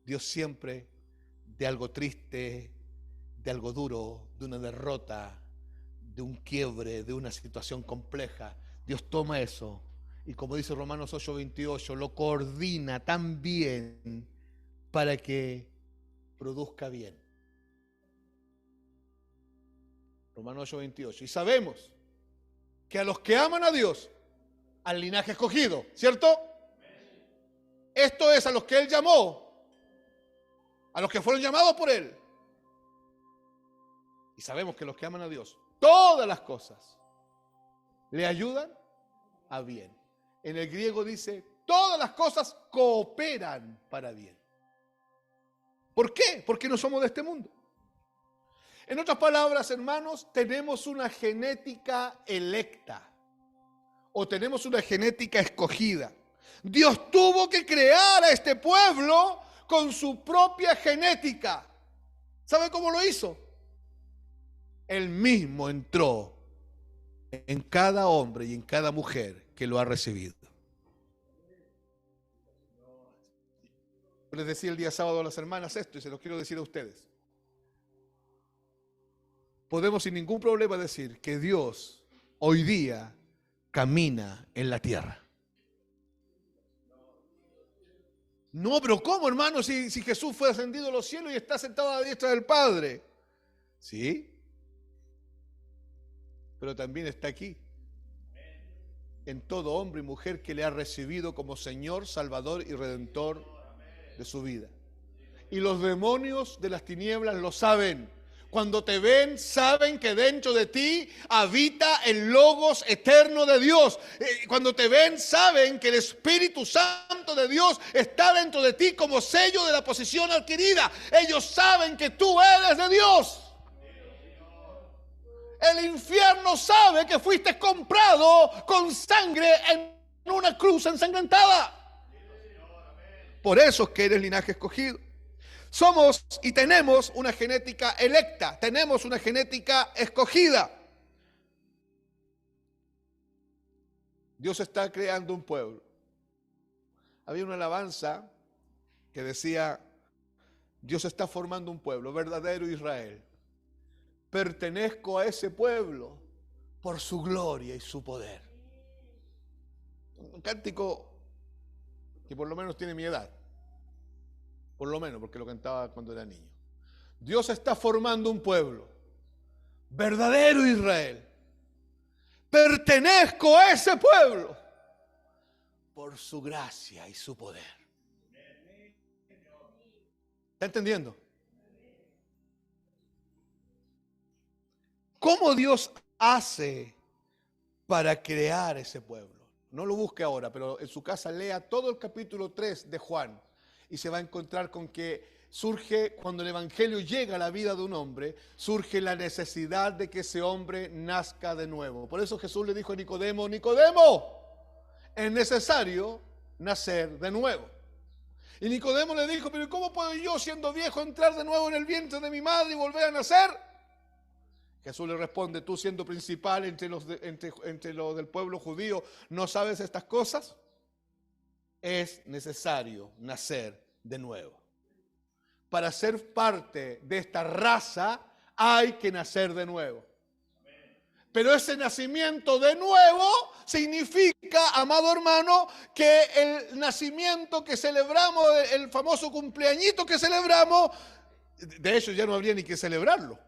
Dios siempre, de algo triste, de algo duro, de una derrota, de un quiebre, de una situación compleja, Dios toma eso y, como dice Romanos 8:28, lo coordina tan bien para que produzca bien. Romanos 8:28. Y sabemos que a los que aman a Dios, al linaje escogido, ¿cierto? Esto es a los que Él llamó, a los que fueron llamados por Él. Y sabemos que los que aman a Dios, todas las cosas le ayudan a bien. En el griego dice, todas las cosas cooperan para bien. ¿Por qué? Porque no somos de este mundo. En otras palabras, hermanos, tenemos una genética electa o tenemos una genética escogida. Dios tuvo que crear a este pueblo con su propia genética. ¿Sabe cómo lo hizo? Él mismo entró en cada hombre y en cada mujer que lo ha recibido. Les decía el día sábado a las hermanas esto y se lo quiero decir a ustedes. Podemos sin ningún problema decir que Dios hoy día camina en la tierra. No, pero ¿cómo, hermano? Si Jesús fue ascendido a los cielos y está sentado a la diestra del Padre. Sí, pero también está aquí, en todo hombre y mujer que le ha recibido como Señor, Salvador y Redentor de su vida. Y los demonios de las tinieblas lo saben. Cuando te ven, saben que dentro de ti habita el Logos eterno de Dios. Cuando te ven, saben que el Espíritu Santo de Dios está dentro de ti como sello de la posesión adquirida. Ellos saben que tú eres de Dios. El infierno sabe que fuiste comprado con sangre en una cruz ensangrentada. Por eso es que eres linaje escogido. Somos y tenemos una genética electa, tenemos una genética escogida. Dios está creando un pueblo. Había una alabanza que decía, Dios está formando un pueblo, verdadero Israel. Pertenezco a ese pueblo por su gloria y su poder. Un cántico que por lo menos tiene mi edad. Por lo menos, porque lo cantaba cuando era niño. Dios está formando un pueblo, verdadero Israel. Pertenezco a ese pueblo por su gracia y su poder. ¿Está entendiendo? ¿Cómo Dios hace para crear ese pueblo? No lo busque ahora, pero en su casa lea todo el capítulo 3 de Juan y se va a encontrar con que surge, cuando el evangelio llega a la vida de un hombre, surge la necesidad de que ese hombre nazca de nuevo. Por eso Jesús le dijo a Nicodemo: Nicodemo, es necesario nacer de nuevo. Y Nicodemo le dijo: pero ¿cómo puedo yo, siendo viejo, entrar de nuevo en el vientre de mi madre y volver a nacer? Jesús le responde: tú, siendo principal entre los del pueblo judío, ¿no sabes estas cosas? Es necesario nacer de nuevo. Para ser parte de esta raza hay que nacer de nuevo. Pero ese nacimiento de nuevo significa, amado hermano, que el nacimiento que celebramos, el famoso cumpleañito que celebramos, de hecho ya no habría ni que celebrarlo.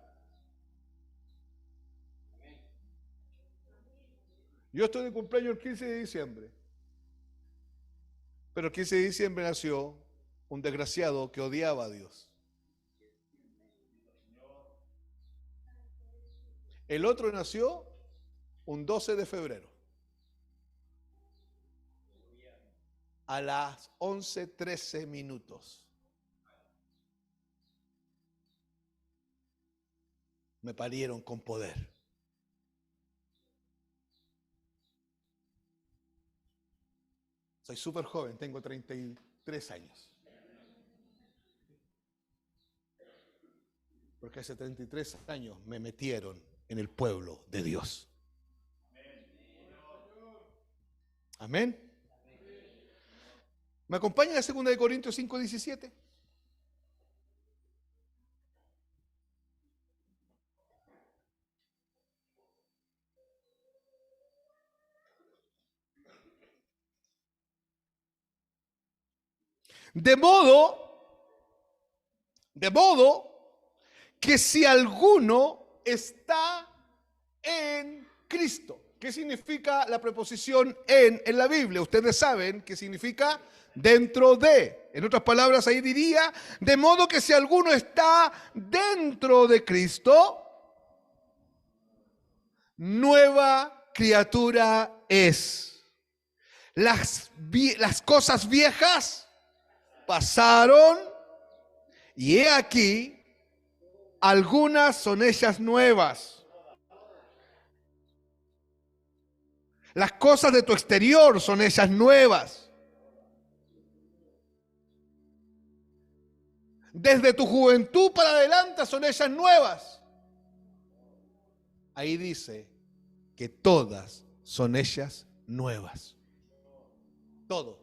Yo estoy de cumpleaños el 15 de diciembre. Pero el 15 de diciembre nació un desgraciado que odiaba a Dios. El otro nació un 12 de febrero. A las 11:13 minutos. Me parieron con poder. Soy súper joven, tengo 33 años. Porque hace 33 años me metieron en el pueblo de Dios. Amén. ¿Me acompaña a 2 Corintios 5:17? De modo que si alguno está en Cristo. ¿Qué significa la preposición en la Biblia? Ustedes saben qué significa dentro de. En otras palabras, ahí diría: de modo que si alguno está dentro de Cristo, nueva criatura es. Las cosas viejas pasaron y he aquí, algunas son ellas nuevas. Las cosas de tu exterior son ellas nuevas. Desde tu juventud para adelante son ellas nuevas. Ahí dice que todas son ellas nuevas. Todo.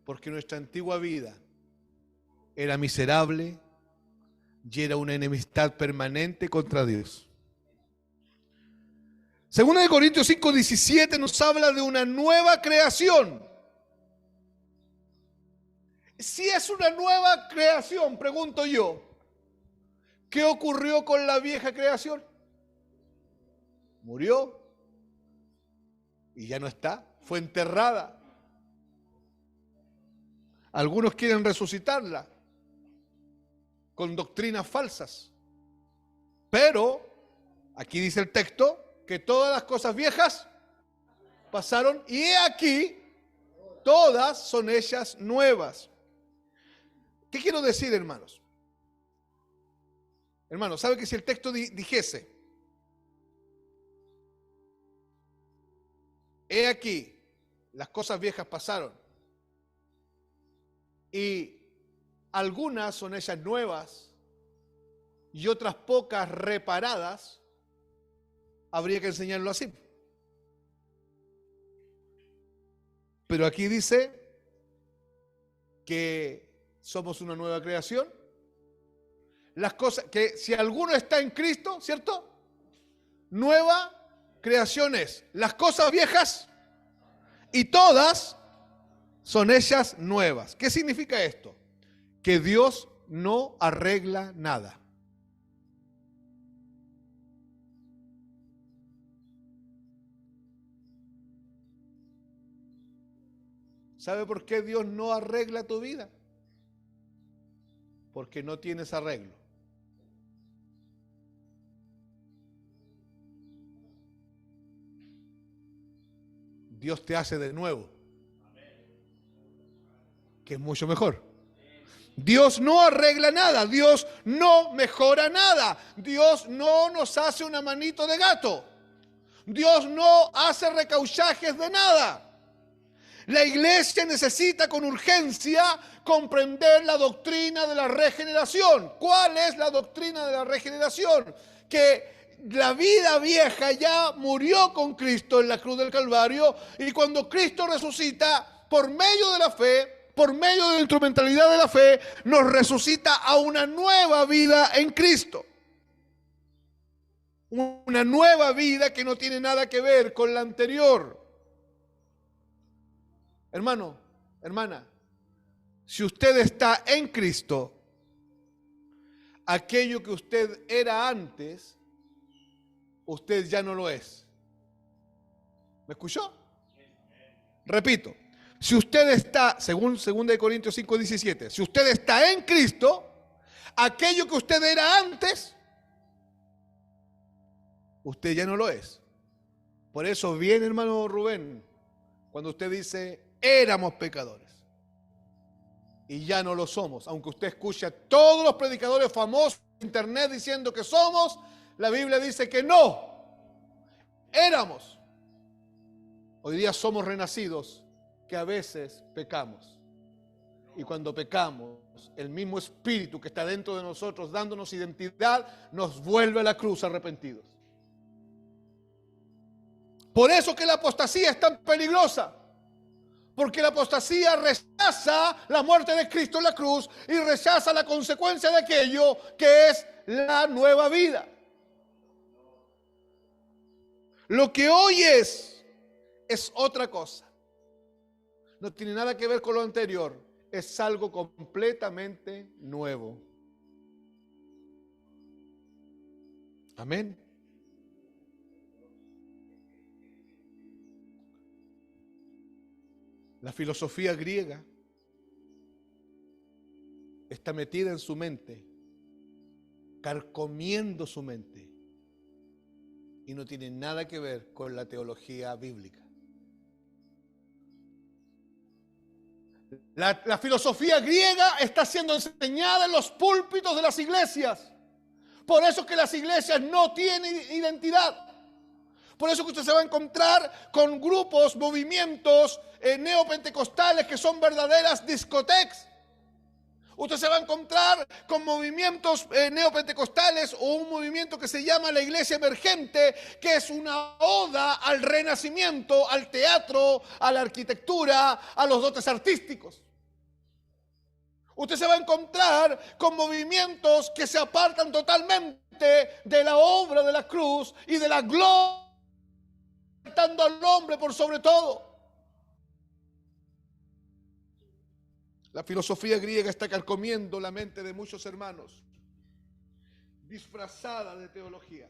Porque nuestra antigua vida era miserable y era una enemistad permanente contra Dios. 2 Corintios 5:17 nos habla de una nueva creación. Si es una nueva creación, pregunto yo, ¿qué ocurrió con la vieja creación? Murió y ya no está, fue enterrada. Algunos quieren resucitarla con doctrinas falsas. Pero aquí dice el texto que todas las cosas viejas pasaron y he aquí, todas son ellas nuevas. ¿Qué quiero decir, hermanos? Hermanos, ¿sabe que si el texto dijese: he aquí, las cosas viejas pasaron y algunas son ellas nuevas y otras pocas reparadas, habría que enseñarlo así. Pero aquí dice que somos una nueva creación. Las cosas, que si alguno está en Cristo, ¿cierto? Nueva creación es. Las cosas viejas y todas son hechas nuevas. ¿Qué significa esto? Que Dios no arregla nada. ¿Sabe por qué Dios no arregla tu vida? Porque no tienes arreglo. Dios te hace de nuevo, que es mucho mejor. Dios no arregla nada, Dios no mejora nada, Dios no nos hace una manito de gato, Dios no hace recauchajes de nada. La iglesia necesita con urgencia comprender la doctrina de la regeneración. ¿Cuál es la doctrina de la regeneración? Que la vida vieja ya murió con Cristo en la cruz del Calvario, y cuando Cristo resucita, por medio de la fe, por medio de la instrumentalidad de la fe, nos resucita a una nueva vida en Cristo. Una nueva vida que no tiene nada que ver con la anterior. Hermano, hermana, si usted está en Cristo, aquello que usted era antes, usted ya no lo es. ¿Me escuchó? Repito, si usted está, según 2 Corintios 5:17, si usted está en Cristo, aquello que usted era antes, usted ya no lo es. Por eso viene, hermano Rubén, cuando usted dice, éramos pecadores y ya no lo somos. Aunque usted escuche a todos los predicadores famosos en internet diciendo que somos, la Biblia dice que no, éramos. Hoy día somos renacidos que a veces pecamos. Y cuando pecamos, el mismo Espíritu que está dentro de nosotros dándonos identidad, nos vuelve a la cruz arrepentidos. Por eso que la apostasía es tan peligrosa. Porque la apostasía rechaza la muerte de Cristo en la cruz y rechaza la consecuencia de aquello que es la nueva vida. Lo que hoy es otra cosa. No tiene nada que ver con lo anterior. Es algo completamente nuevo. Amén. La filosofía griega está metida en su mente, carcomiendo su mente, y no tiene nada que ver con la teología bíblica. La filosofía griega está siendo enseñada en los púlpitos de las iglesias. Por eso que las iglesias no tienen identidad. Por eso que usted se va a encontrar con grupos, movimientos neopentecostales que son verdaderas discotecas. Usted se va a encontrar con movimientos neopentecostales o un movimiento que se llama la iglesia emergente, que es una oda al renacimiento, al teatro, a la arquitectura, a los dotes artísticos. Usted se va a encontrar con movimientos que se apartan totalmente de la obra de la cruz y de la gloria, dando al hombre por sobre todo. La filosofía griega está carcomiendo la mente de muchos hermanos, disfrazada de teología.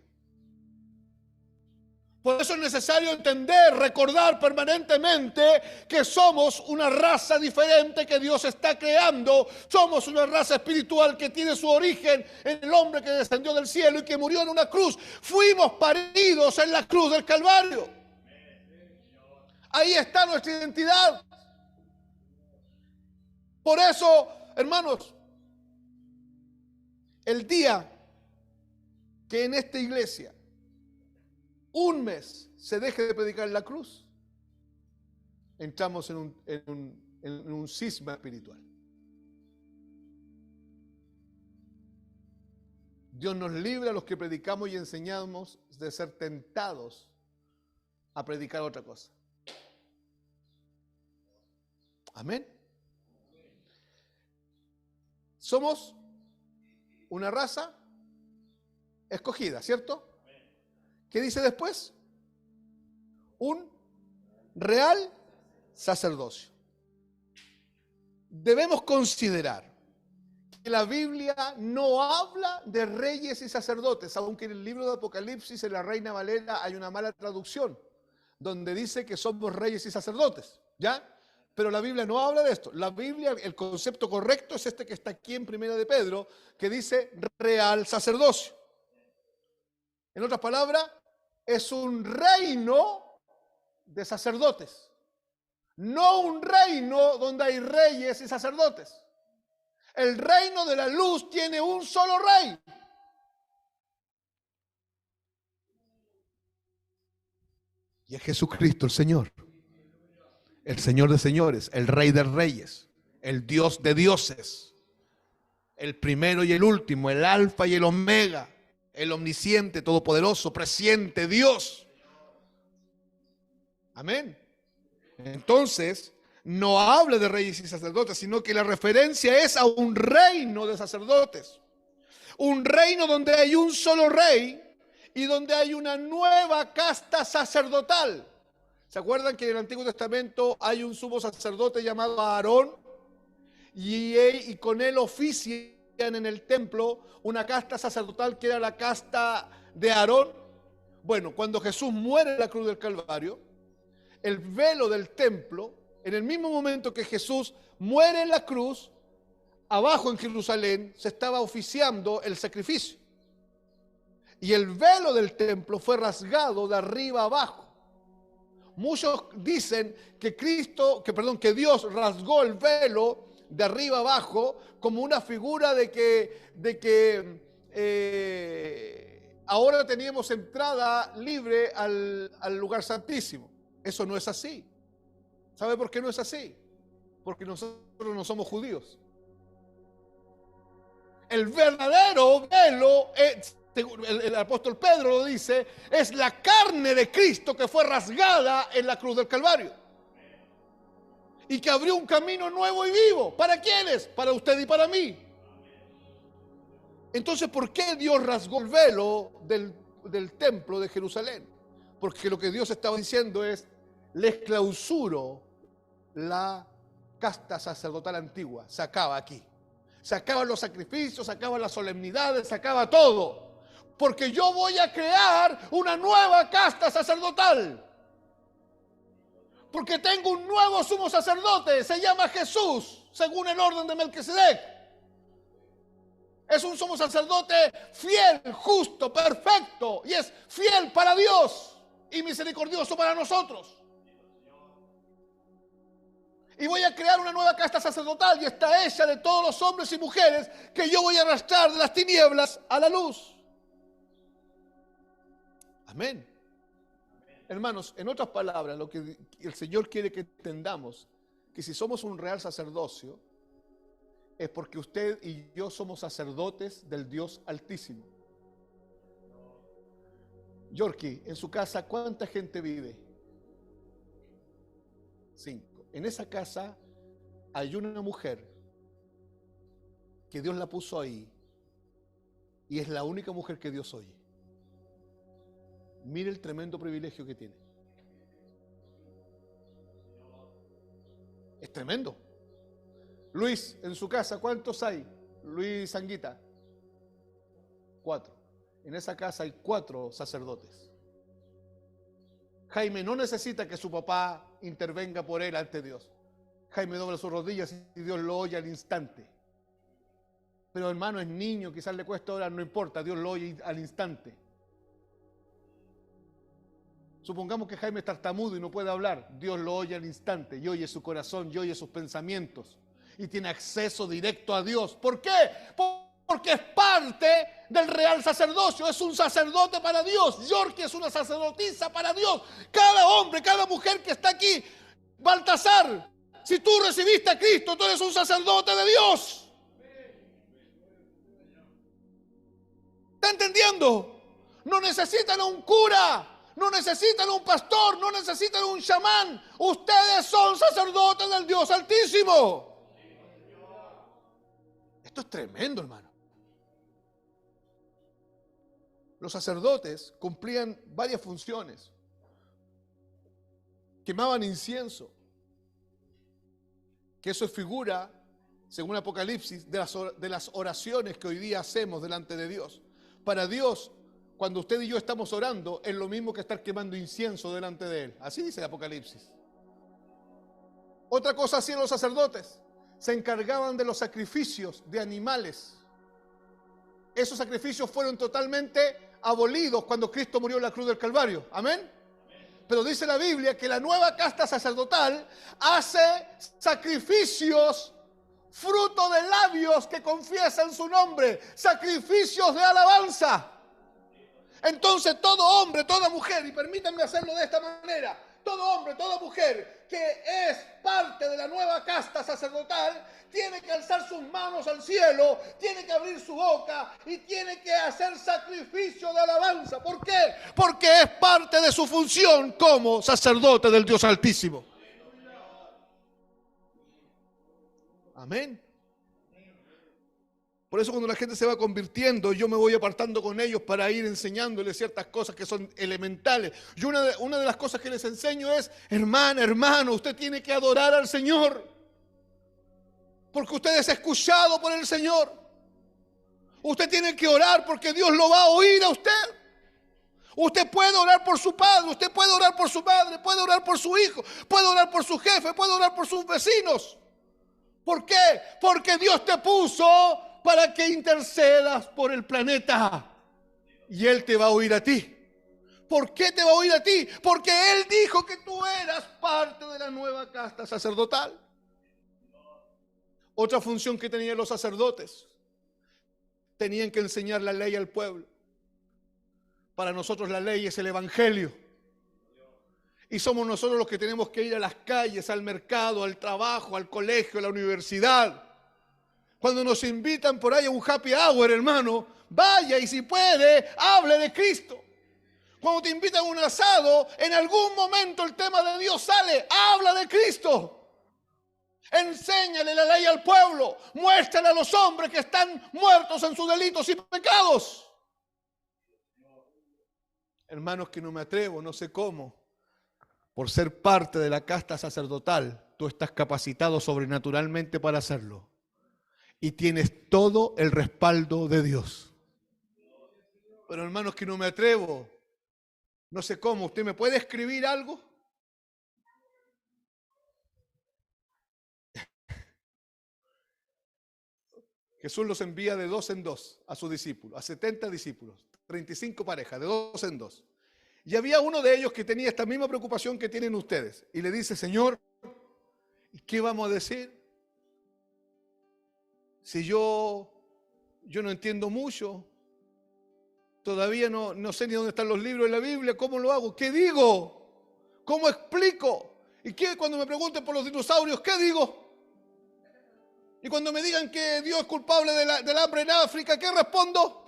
Por eso es necesario entender, recordar permanentemente que somos una raza diferente que Dios está creando. Somos una raza espiritual que tiene su origen en el hombre que descendió del cielo y que murió en una cruz. Fuimos paridos en la cruz del Calvario. Ahí está nuestra identidad. Por eso, hermanos, el día que en esta iglesia un mes se deje de predicar la cruz, entramos en un cisma espiritual. Dios nos libre a los que predicamos y enseñamos de ser tentados a predicar otra cosa. Amén. Somos una raza escogida, ¿cierto? ¿Qué dice después? Un real sacerdocio. Debemos considerar que la Biblia no habla de reyes y sacerdotes, aunque en el libro de Apocalipsis, en la Reina Valera, hay una mala traducción, donde dice que somos reyes y sacerdotes, ¿ya? Pero la Biblia no habla de esto. La Biblia, el concepto correcto es este que está aquí en Primera de Pedro, que dice real sacerdocio. En otras palabras, es un reino de sacerdotes, no un reino donde hay reyes y sacerdotes. El reino de la luz tiene un solo rey. Y es Jesucristo el Señor de señores, el Rey de reyes, el Dios de dioses, el primero y el último, el alfa y el omega, el omnisciente, todopoderoso, presciente Dios. Amén. Entonces, no habla de reyes y sacerdotes, sino que la referencia es a un reino de sacerdotes. Un reino donde hay un solo rey y donde hay una nueva casta sacerdotal. ¿Se acuerdan que en el Antiguo Testamento hay un sumo sacerdote llamado Aarón? Y con él ofician en el templo una casta sacerdotal que era la casta de Aarón. Bueno, cuando Jesús muere en la cruz del Calvario, el velo del templo, en el mismo momento que Jesús muere en la cruz, abajo en Jerusalén se estaba oficiando el sacrificio. Y el velo del templo fue rasgado de arriba abajo. Muchos dicen que que Dios rasgó el velo de arriba abajo como una figura de que ahora teníamos entrada libre al lugar santísimo. Eso no es así. ¿Sabe por qué no es así? Porque nosotros no somos judíos. El verdadero velo, el apóstol Pedro lo dice, es la carne de Cristo que fue rasgada en la cruz del Calvario. Y que abrió un camino nuevo y vivo. ¿Para quiénes? Para usted y para mí. Entonces, ¿por qué Dios rasgó el velo del templo de Jerusalén? Porque lo que Dios estaba diciendo es, les clausuro la casta sacerdotal antigua. Se acaba aquí. Se acaban los sacrificios, se acaban las solemnidades, se acaba todo. Porque yo voy a crear una nueva casta sacerdotal. Porque tengo un nuevo sumo sacerdote, se llama Jesús, según el orden de Melquisedec. Es un sumo sacerdote fiel, justo, perfecto, y es fiel para Dios y misericordioso para nosotros. Y voy a crear una nueva casta sacerdotal y está hecha de todos los hombres y mujeres que yo voy a arrastrar de las tinieblas a la luz. Amén. Hermanos, en otras palabras, lo que el Señor quiere que entendamos, que si somos un real sacerdocio, es porque usted y yo somos sacerdotes del Dios Altísimo. Yorkie, en su casa, ¿cuánta gente vive? 5. En esa casa hay una mujer que Dios la puso ahí y es la única mujer que Dios oye. Mire el tremendo privilegio que tiene. Es tremendo. Luis, en su casa, ¿cuántos hay? Luis Sanguita. 4. En esa casa hay 4 sacerdotes. Jaime no necesita que su papá intervenga por él ante Dios. Jaime dobla sus rodillas y Dios lo oye al instante. Pero hermano, es niño, quizás le cuesta orar, no importa, Dios lo oye al instante. Supongamos que Jaime es tartamudo y no puede hablar, Dios lo oye al instante y oye su corazón y oye sus pensamientos y tiene acceso directo a Dios. ¿Por qué? Porque es parte del real sacerdocio, es un sacerdote para Dios. Yorkie es una sacerdotisa para Dios. Cada hombre, cada mujer que está aquí, Baltasar, si tú recibiste a Cristo, tú eres un sacerdote de Dios. ¿Está entendiendo? No necesitan a un cura. No necesitan un pastor, no necesitan un chamán. Ustedes son sacerdotes del Dios Altísimo. Esto es tremendo, hermano. Los sacerdotes cumplían varias funciones. Quemaban incienso, que eso es figura, según Apocalipsis, de las oraciones que hoy día hacemos delante de Dios. Para Dios, cuando usted y yo estamos orando, es lo mismo que estar quemando incienso delante de Él. Así dice el Apocalipsis. Otra cosa hacían los sacerdotes. Se encargaban de los sacrificios de animales. Esos sacrificios fueron totalmente abolidos cuando Cristo murió en la cruz del Calvario. Amén. Pero dice la Biblia que la nueva casta sacerdotal hace sacrificios, fruto de labios que confiesan su nombre, sacrificios de alabanza. Entonces todo hombre, toda mujer, y permítanme hacerlo de esta manera, todo hombre, toda mujer que es parte de la nueva casta sacerdotal tiene que alzar sus manos al cielo, tiene que abrir su boca y tiene que hacer sacrificio de alabanza. ¿Por qué? Porque es parte de su función como sacerdote del Dios Altísimo. Amén. Por eso cuando la gente se va convirtiendo, yo me voy apartando con ellos para ir enseñándoles ciertas cosas que son elementales. Y una de las cosas que les enseño es, hermana, hermano, usted tiene que adorar al Señor. Porque usted es escuchado por el Señor. Usted tiene que orar porque Dios lo va a oír a usted. Usted puede orar por su padre, usted puede orar por su madre, puede orar por su hijo, puede orar por su jefe, puede orar por sus vecinos. ¿Por qué? Porque Dios te puso para que intercedas por el planeta y Él te va a oír a ti. ¿Por qué te va a oír a ti? Porque Él dijo que tú eras parte de la nueva casta sacerdotal. Otra función que tenían los sacerdotes, tenían que enseñar la ley al pueblo. Para nosotros la ley es el evangelio. Y somos nosotros los que tenemos que ir a las calles, al mercado, al trabajo, al colegio, a la universidad. Cuando nos invitan por ahí a un happy hour, hermano, vaya y si puede, hable de Cristo. Cuando te invitan a un asado, en algún momento el tema de Dios sale, habla de Cristo. Enséñale la ley al pueblo, muéstrale a los hombres que están muertos en sus delitos y pecados. Hermanos, que no me atrevo, no sé cómo. Por ser parte de la casta sacerdotal, tú estás capacitado sobrenaturalmente para hacerlo. Y tienes todo el respaldo de Dios. Pero hermanos, que no me atrevo. No sé cómo. ¿Usted me puede escribir algo? Jesús los envía de 2 en 2 a sus discípulos, a 70 discípulos, 35 parejas, de 2 en 2. Y había uno de ellos que tenía esta misma preocupación que tienen ustedes. Y le dice, Señor, ¿qué vamos a decir? Si yo no entiendo mucho, todavía no sé ni dónde están los libros de la Biblia, ¿cómo lo hago? ¿Qué digo? ¿Cómo explico? ¿Y qué cuando me pregunten por los dinosaurios, qué digo? Y cuando me digan que Dios es culpable del hambre en África, ¿qué respondo?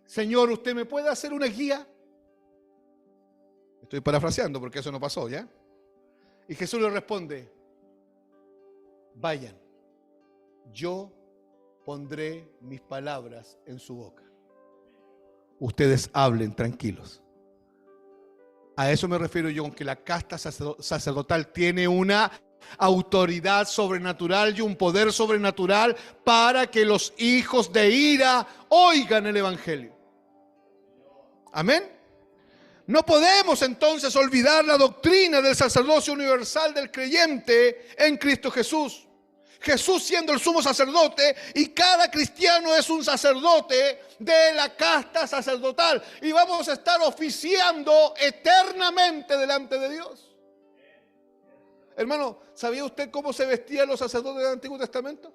Señor, ¿usted me puede hacer una guía? Estoy parafraseando porque eso no pasó, ¿ya? Y Jesús le responde, vayan, yo pondré mis palabras en su boca. Ustedes hablen tranquilos. A eso me refiero yo, con que la casta sacerdotal tiene una autoridad sobrenatural y un poder sobrenatural para que los hijos de ira oigan el evangelio. Amén. No podemos entonces olvidar la doctrina del sacerdocio universal del creyente en Cristo Jesús. Jesús siendo el sumo sacerdote y cada cristiano es un sacerdote de la casta sacerdotal y vamos a estar oficiando eternamente delante de Dios. Hermano, ¿sabía usted cómo se vestían los sacerdotes del Antiguo Testamento?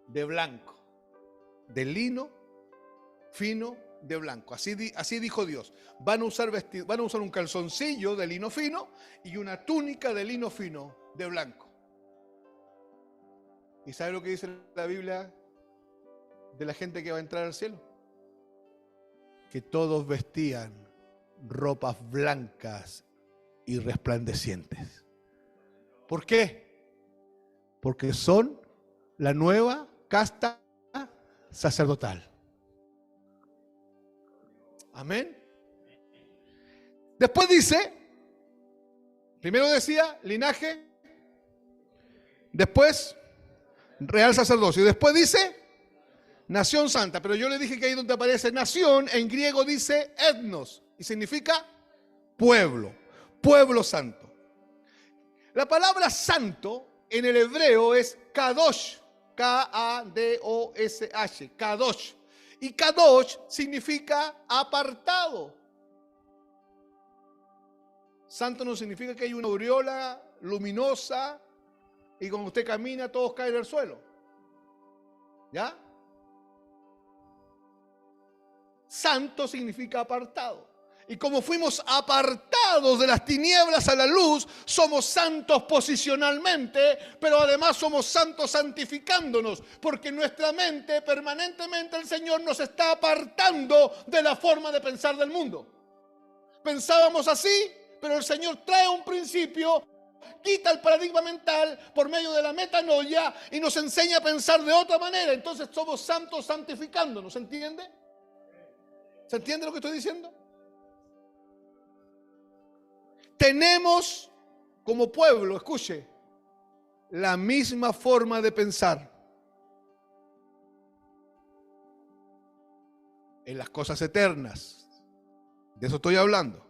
De blanco, de lino fino, de blanco. Así dijo Dios. Van a usar un calzoncillo de lino fino y una túnica de lino fino, de blanco. ¿Y sabe lo que dice la Biblia de la gente que va a entrar al cielo? Que todos vestían ropas blancas y resplandecientes. ¿Por qué? Porque son la nueva casta sacerdotal. Amén. Después dice, primero decía linaje Después, real sacerdocio. Y después dice, nación santa. Pero yo le dije que ahí donde aparece nación, en griego dice etnos. Y significa pueblo. Pueblo santo. La palabra santo en el hebreo es kadosh. K-A-D-O-S-H. Kadosh. Y kadosh significa apartado. Santo no significa que hay una aureola luminosa y cuando usted camina todos caen al suelo. ¿Ya? Santo significa apartado. Y como fuimos apartados de las tinieblas a la luz, somos santos posicionalmente, pero además somos santos santificándonos, porque en nuestra mente permanentemente el Señor nos está apartando de la forma de pensar del mundo. Pensábamos así, pero el Señor trae un principio, quita el paradigma mental por medio de la metanoia y nos enseña a pensar de otra manera. Entonces somos santos santificándonos, ¿se entiende? ¿Se entiende lo que estoy diciendo? Tenemos como pueblo, escuche, la misma forma de pensar en las cosas eternas. De eso estoy hablando.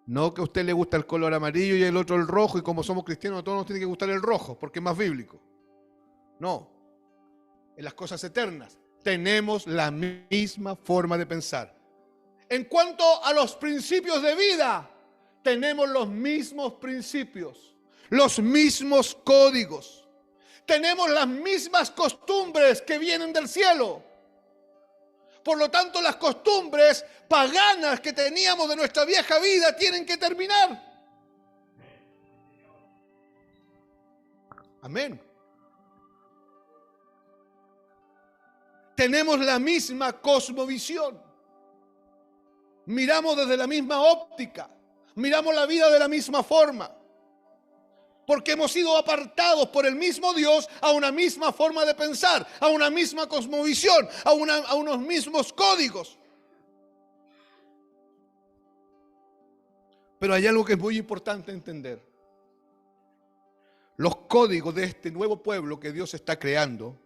No que a usted le gusta el color amarillo y el otro el rojo, y como somos cristianos a todos nos tiene que gustar el rojo porque es más bíblico. No, en las cosas eternas tenemos la misma forma de pensar. En cuanto a los principios de vida, tenemos los mismos principios, los mismos códigos, tenemos las mismas costumbres que vienen del cielo. Por lo tanto, las costumbres paganas que teníamos de nuestra vieja vida tienen que terminar. Amén. Tenemos la misma cosmovisión. Miramos desde la misma óptica. Miramos la vida de la misma forma. Porque hemos sido apartados por el mismo Dios a una misma forma de pensar, a una misma cosmovisión, a unos mismos códigos. Pero hay algo que es muy importante entender. Los códigos de este nuevo pueblo que Dios está creando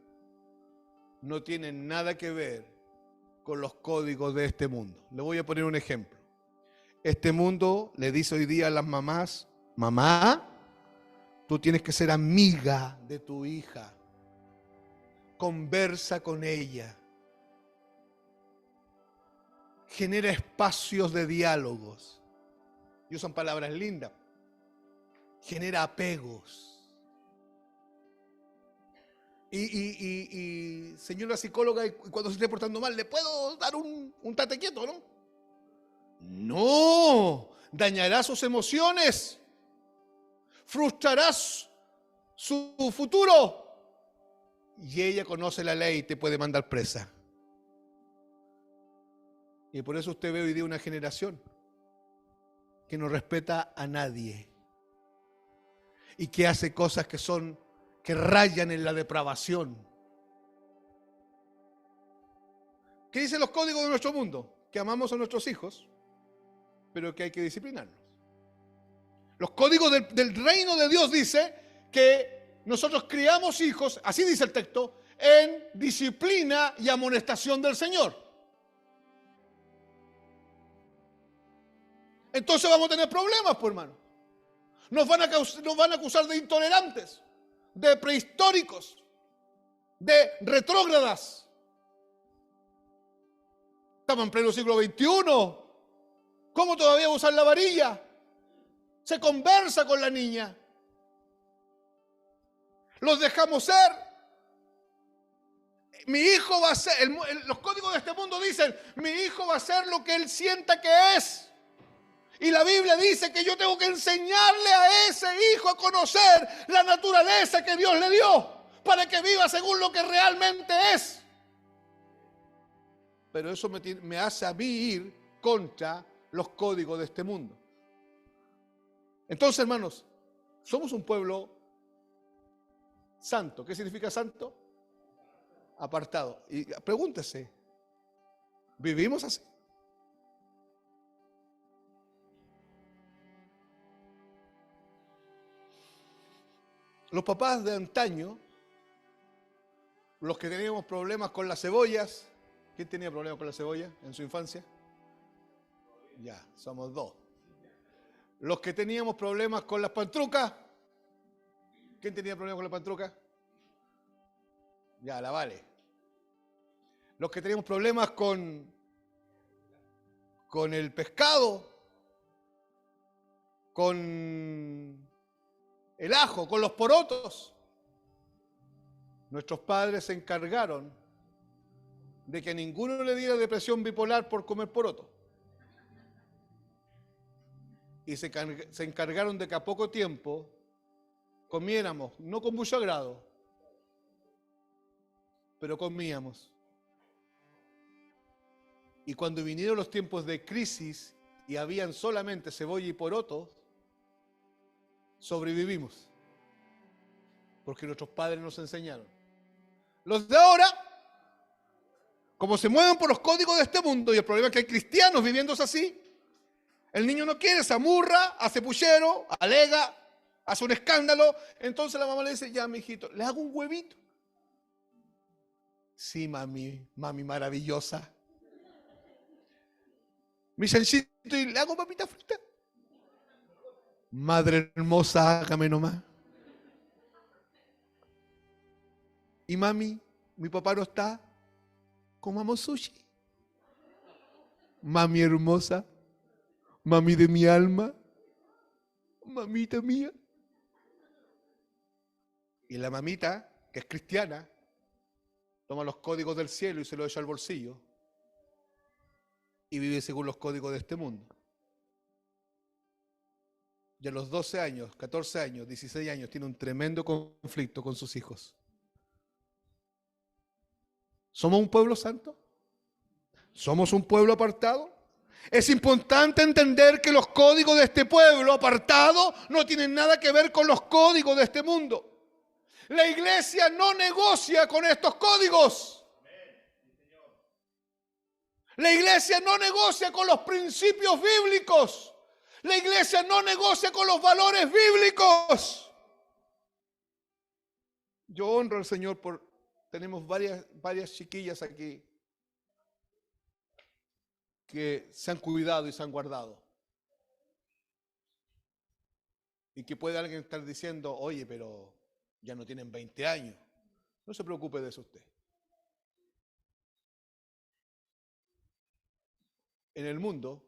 no tienen nada que ver con los códigos de este mundo. Le voy a poner un ejemplo. Este mundo le dice hoy día a las mamás, mamá, tú tienes que ser amiga de tu hija. Conversa con ella. Genera espacios de diálogos. Y usan palabras lindas. Genera apegos. Y señora psicóloga, cuando se esté portando mal, ¿le puedo dar un tate quieto, no? No, dañará sus emociones. Frustrarás su futuro. Y ella conoce la ley y te puede mandar presa. Y por eso usted ve hoy día una generación que no respeta a nadie y que hace cosas que rayan en la depravación. ¿Qué dicen los códigos de nuestro mundo? Que amamos a nuestros hijos, pero que hay que disciplinarlos. Los códigos del reino de Dios dice que nosotros criamos hijos, así dice el texto, en disciplina y amonestación del Señor. Entonces vamos a tener problemas, pues, hermano. Nos van a acusar de intolerantes, de prehistóricos, de retrógradas. Estamos en pleno siglo XXI. ¿Cómo todavía usar la varilla? Se conversa con la niña. Los dejamos ser. Mi hijo va a ser, los códigos de este mundo dicen, mi hijo va a ser lo que él sienta que es. Y la Biblia dice que yo tengo que enseñarle a ese hijo a conocer la naturaleza que Dios le dio, para que viva según lo que realmente es. Pero eso me hace a mí ir contra los códigos de este mundo. Entonces, hermanos, somos un pueblo santo. ¿Qué significa santo? Apartado. Y pregúntese, ¿vivimos así? Los papás de antaño, los que teníamos problemas con las cebollas, ¿quién tenía problemas con la cebolla en su infancia? Ya, somos dos. Los que teníamos problemas con las pantrucas, ¿quién tenía problemas con las pantrucas? Ya, la Vale. Los que teníamos problemas con el pescado, con el ajo, con los porotos. Nuestros padres se encargaron de que a ninguno le diera depresión bipolar por comer poroto. Y se encargaron de que a poco tiempo comiéramos, no con mucho agrado, pero comíamos. Y cuando vinieron los tiempos de crisis y habían solamente cebolla y poroto, sobrevivimos. Porque nuestros padres nos enseñaron. Los de ahora, como se mueven por los códigos de este mundo, y el problema es que hay cristianos viviéndose así, el niño no quiere, se amurra, hace puchero, alega, hace un escándalo, entonces la mamá le dice, ya, mijito, ¿le hago un huevito? Sí, mami maravillosa. Mi chanchito, ¿y le hago papita frita? Madre hermosa, hágame nomás. Y mami, mi papá no está, comamos sushi. Mami hermosa, mami de mi alma, mamita mía. Y la mamita, que es cristiana, toma los códigos del cielo y se los echa al bolsillo y vive según los códigos de este mundo. Y a los 12 años, 14 años, 16 años, tiene un tremendo conflicto con sus hijos. ¿Somos un pueblo santo? ¿Somos un pueblo apartado? Es importante entender que los códigos de este pueblo apartado no tienen nada que ver con los códigos de este mundo. La iglesia no negocia con estos códigos. La iglesia no negocia con los principios bíblicos. La iglesia no negocia con los valores bíblicos. Yo honro al Señor por... Tenemos varias chiquillas aquí que se han cuidado y se han guardado. Y que puede alguien estar diciendo, oye, pero ya no tienen 20 años. No se preocupe de eso usted. En el mundo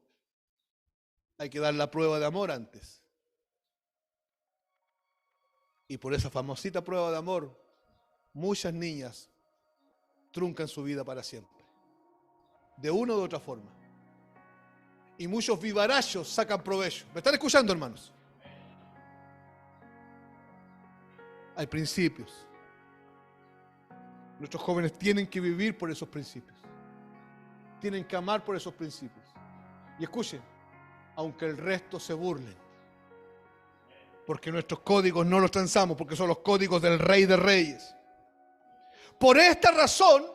hay que dar la prueba de amor antes. Y por esa famosita prueba de amor, muchas niñas truncan su vida para siempre. De una u otra forma. Y muchos vivarachos sacan provecho. ¿Me están escuchando, hermanos? Hay principios. Nuestros jóvenes tienen que vivir por esos principios. Tienen que amar por esos principios. Y escuchen, aunque el resto se burlen, porque nuestros códigos no los transamos, porque son los códigos del Rey de Reyes. Por esta razón,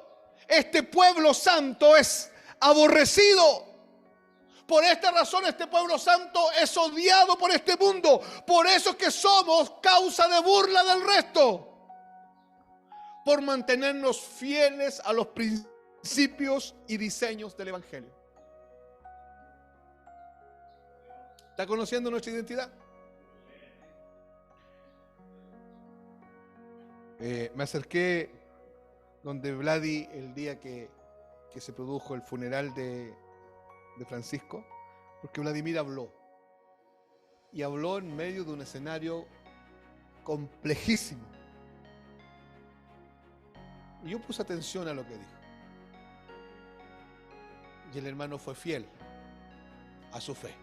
este pueblo santo es aborrecido. Por esta razón, este pueblo santo es odiado por este mundo. Por eso es que somos causa de burla del resto. Por mantenernos fieles a los principios y diseños del Evangelio. ¿Está conociendo nuestra identidad? Me acerqué donde Vladi el día que se produjo el funeral de Francisco, porque Vladimir habló. Y habló en medio de un escenario complejísimo. Y yo puse atención a lo que dijo. Y el hermano fue fiel a su fe.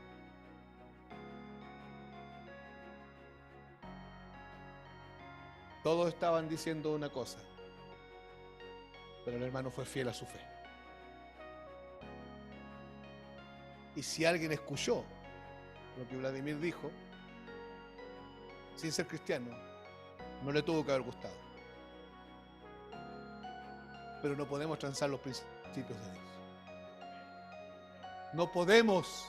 Todos estaban diciendo una cosa, pero el hermano fue fiel a su fe. Y si alguien escuchó lo que Vladimir dijo, sin ser cristiano, no le tuvo que haber gustado. Pero no podemos transar los principios de Dios. No podemos.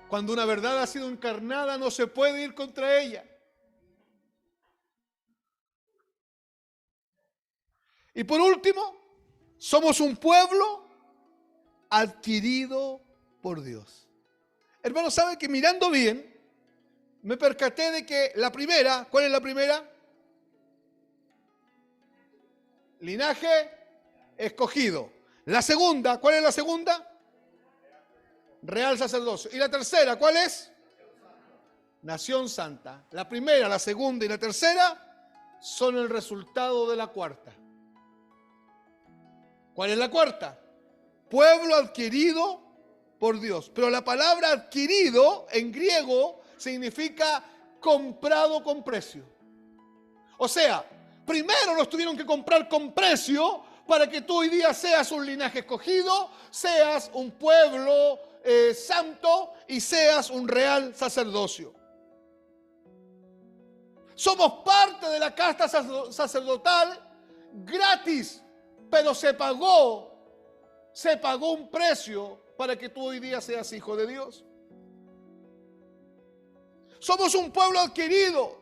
Cuando una verdad ha sido encarnada, no se puede ir contra ella. Y por último, somos un pueblo adquirido por Dios. Hermanos, ¿saben que mirando bien, me percaté de que la primera, ¿cuál es la primera? Linaje escogido. La segunda, ¿cuál es la segunda? Real sacerdocio. Y la tercera, ¿cuál es? Nación santa. La primera, la segunda y la tercera son el resultado de la cuarta. ¿Cuál es la cuarta? Pueblo adquirido por Dios. Pero la palabra adquirido en griego significa comprado con precio. O sea, primero nos tuvieron que comprar con precio para que tú hoy día seas un linaje escogido, seas un pueblo santo y seas un real sacerdocio. Somos parte de la casta sacerdotal gratis, pero se pagó un precio para que tú hoy día seas hijo de Dios. Somos un pueblo adquirido,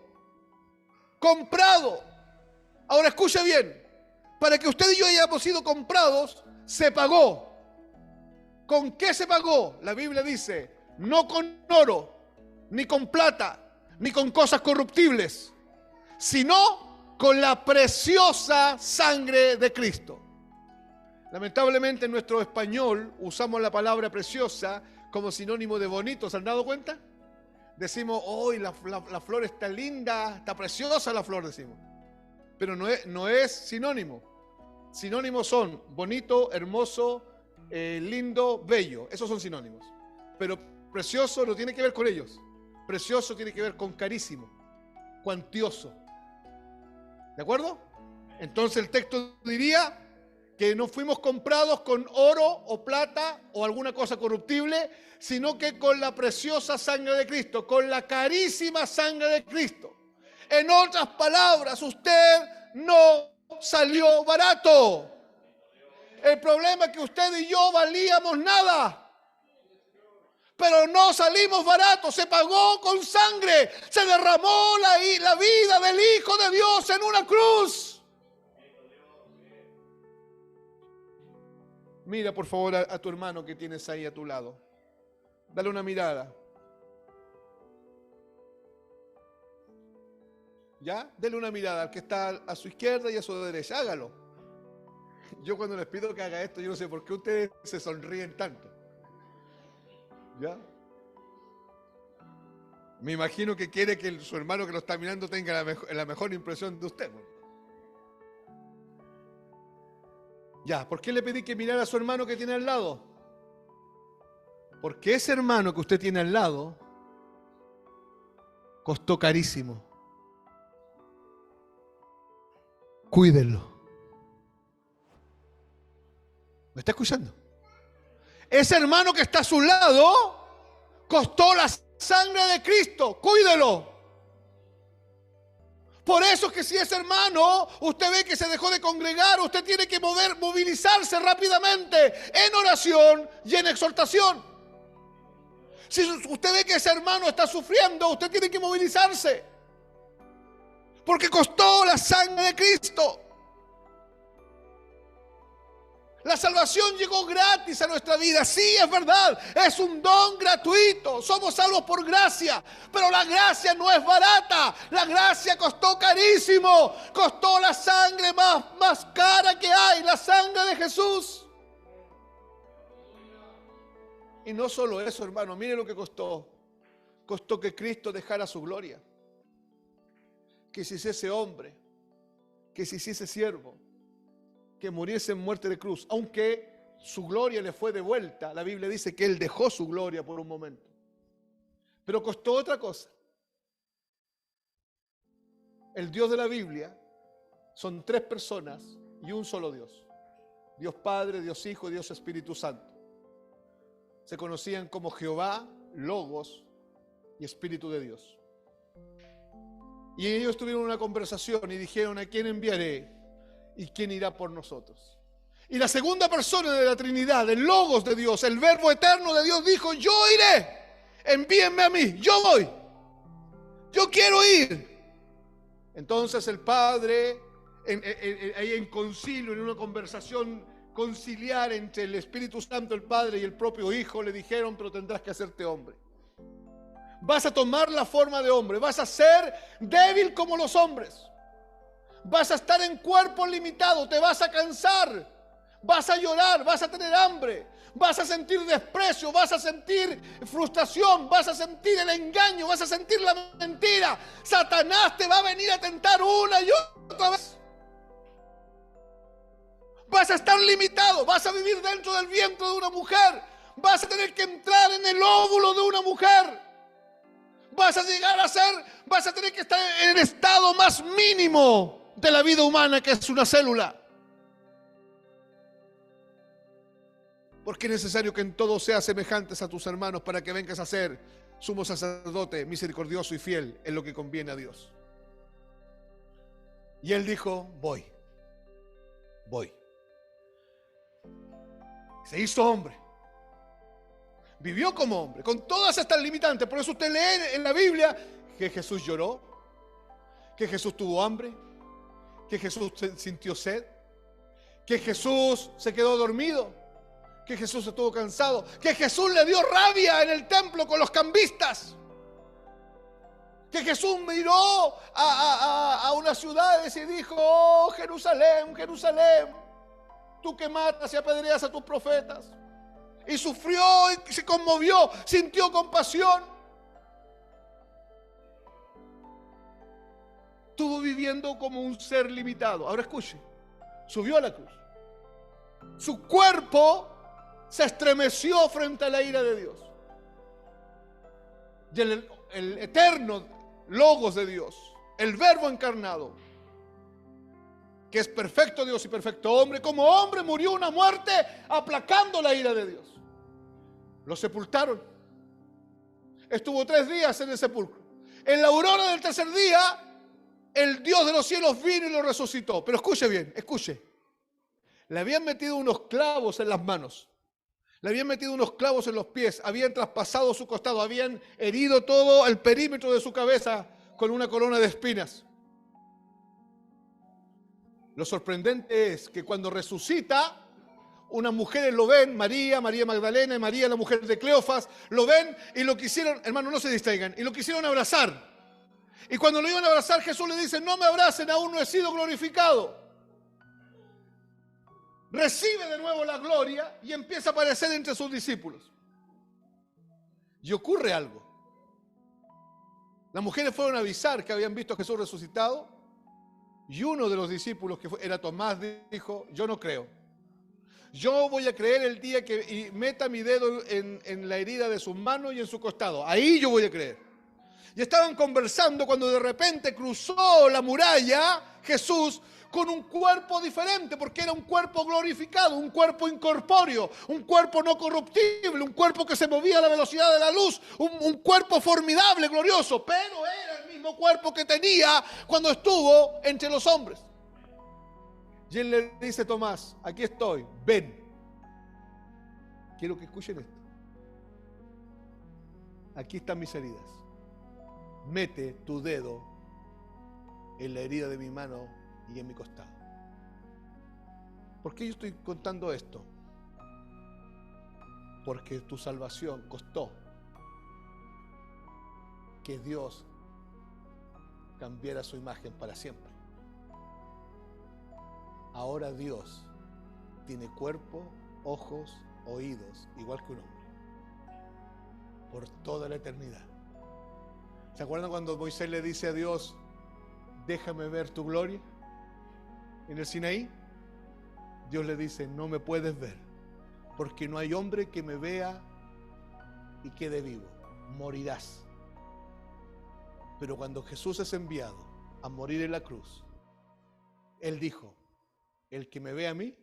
comprado. Ahora escuche bien, para que usted y yo hayamos sido comprados, se pagó. ¿Con qué se pagó? La Biblia dice, no con oro, ni con plata, ni con cosas corruptibles, sino con la preciosa sangre de Cristo. Lamentablemente en nuestro español usamos la palabra preciosa como sinónimo de bonito. ¿Se han dado cuenta? Decimos, hoy la flor está linda, está preciosa la flor, decimos. Pero no es sinónimo. Sinónimos son bonito, hermoso, lindo, bello. Esos son sinónimos. Pero precioso no tiene que ver con ellos. Precioso tiene que ver con carísimo, cuantioso. ¿De acuerdo? Entonces el texto diría que no fuimos comprados con oro o plata o alguna cosa corruptible, sino que con la preciosa sangre de Cristo, con la carísima sangre de Cristo. En otras palabras, usted no salió barato. El problema es que usted y yo valíamos nada. Pero no salimos baratos, se pagó con sangre, se derramó la vida del Hijo de Dios en una cruz. Mira por favor a tu hermano que tienes ahí a tu lado. Dale una mirada. ¿Ya? Dele una mirada al que está a su izquierda y a su derecha. Hágalo. Yo cuando les pido que haga esto, yo no sé por qué ustedes se sonríen tanto. ¿Ya? Me imagino que quiere que su hermano que lo está mirando tenga la mejor impresión de usted. Ya, ¿por qué le pedí que mirara a su hermano que tiene al lado? Porque ese hermano que usted tiene al lado costó carísimo. Cuídenlo. ¿Me está escuchando? Ese hermano que está a su lado costó la sangre de Cristo. Cuídelo. Por eso es que si ese hermano, usted ve que se dejó de congregar, usted tiene que movilizarse rápidamente en oración y en exhortación. Si usted ve que ese hermano está sufriendo, usted tiene que movilizarse. Porque costó la sangre de Cristo. La salvación llegó gratis a nuestra vida. Sí, es verdad, es un don gratuito. Somos salvos por gracia, pero la gracia no es barata. La gracia costó carísimo. Costó la sangre más cara que hay, la sangre de Jesús. Y no solo eso, hermano, mire lo que costó. Costó que Cristo dejara su gloria, que se hiciese hombre, que se hiciese siervo, que muriese en muerte de cruz, aunque su gloria le fue devuelta. La Biblia dice que Él dejó su gloria por un momento. Pero costó otra cosa. El Dios de la Biblia son tres personas y un solo Dios. Dios Padre, Dios Hijo y Dios Espíritu Santo. Se conocían como Jehová, Logos y Espíritu de Dios. Y ellos tuvieron una conversación y dijeron: ¿a quién enviaré? ¿Y quién irá por nosotros? Y la segunda persona de la Trinidad, el Logos de Dios, el Verbo eterno de Dios, dijo: yo iré, envíenme a mí, yo voy, yo quiero ir. Entonces el Padre ahí en concilio, en una conversación conciliar entre el Espíritu Santo, el Padre y el propio Hijo, le dijeron: pero tendrás que hacerte hombre. Vas a tomar la forma de hombre, vas a ser débil como los hombres, vas a estar en cuerpo limitado, te vas a cansar, vas a llorar, vas a tener hambre, vas a sentir desprecio, vas a sentir frustración, vas a sentir el engaño, vas a sentir la mentira. Satanás te va a venir a tentar una y otra vez. Vas a estar limitado, vas a vivir dentro del vientre de una mujer, vas a tener que entrar en el óvulo de una mujer. Vas a llegar a ser, vas a tener que estar en el estado más mínimo de la vida humana, que es una célula. Porque es necesario que en todo seas semejantes a tus hermanos, para que vengas a ser sumo sacerdote, misericordioso y fiel en lo que conviene a Dios. Y él dijo: voy. Se hizo hombre. Vivió como hombre, con todas estas limitantes. Por eso usted lee en la Biblia que Jesús lloró, que Jesús tuvo hambre, que Jesús sintió sed, que Jesús se quedó dormido, que Jesús estuvo cansado, que Jesús le dio rabia en el templo con los cambistas, que Jesús miró a unas ciudades y dijo: oh, Jerusalén, Jerusalén, tú que matas y apedreas a tus profetas. Y sufrió y se conmovió, sintió compasión. Estuvo viviendo como un ser limitado. Ahora escuche, subió a la cruz. Su cuerpo se estremeció frente a la ira de Dios. Y el eterno Logos de Dios, el Verbo encarnado, que es perfecto Dios y perfecto hombre, como hombre murió una muerte aplacando la ira de Dios. Lo sepultaron. Estuvo 3 días en el sepulcro. En la aurora del tercer día, el Dios de los cielos vino y lo resucitó. Pero escuche bien, escuche. Le habían metido unos clavos en las manos. Le habían metido unos clavos en los pies. Habían traspasado su costado. Habían herido todo el perímetro de su cabeza con una corona de espinas. Lo sorprendente es que cuando resucita, unas mujeres lo ven, María Magdalena y María, la mujer de Cleofas, lo ven y lo quisieron, hermano, no se distraigan, y lo quisieron abrazar. Y cuando lo iban a abrazar, Jesús le dice: no me abracen, aún no he sido glorificado. Recibe de nuevo la gloria y empieza a aparecer entre sus discípulos. Y ocurre algo. Las mujeres fueron a avisar que habían visto a Jesús resucitado, y uno de los discípulos, que era Tomás, dijo: yo no creo. Yo voy a creer el día que meta mi dedo en la herida de sus manos y en su costado. Ahí yo voy a creer. Y estaban conversando cuando de repente cruzó la muralla Jesús con un cuerpo diferente, porque era un cuerpo glorificado, un cuerpo incorpóreo, un cuerpo no corruptible, un cuerpo que se movía a la velocidad de la luz, un cuerpo formidable, glorioso, pero era el mismo cuerpo que tenía cuando estuvo entre los hombres. Y él le dice a Tomás: aquí estoy, ven. Quiero que escuchen esto. Aquí están mis heridas. Mete tu dedo en la herida de mi mano y en mi costado. ¿Por qué yo estoy contando esto? Porque tu salvación costó que Dios cambiara su imagen para siempre. Ahora Dios tiene cuerpo, ojos, oídos, igual que un hombre, por toda la eternidad. ¿Se acuerdan cuando Moisés le dice a Dios: déjame ver tu gloria en el Sinaí? Dios le dice: no me puedes ver, porque no hay hombre que me vea y quede vivo, morirás. Pero cuando Jesús es enviado a morir en la cruz, Él dijo: el que me ve a mí,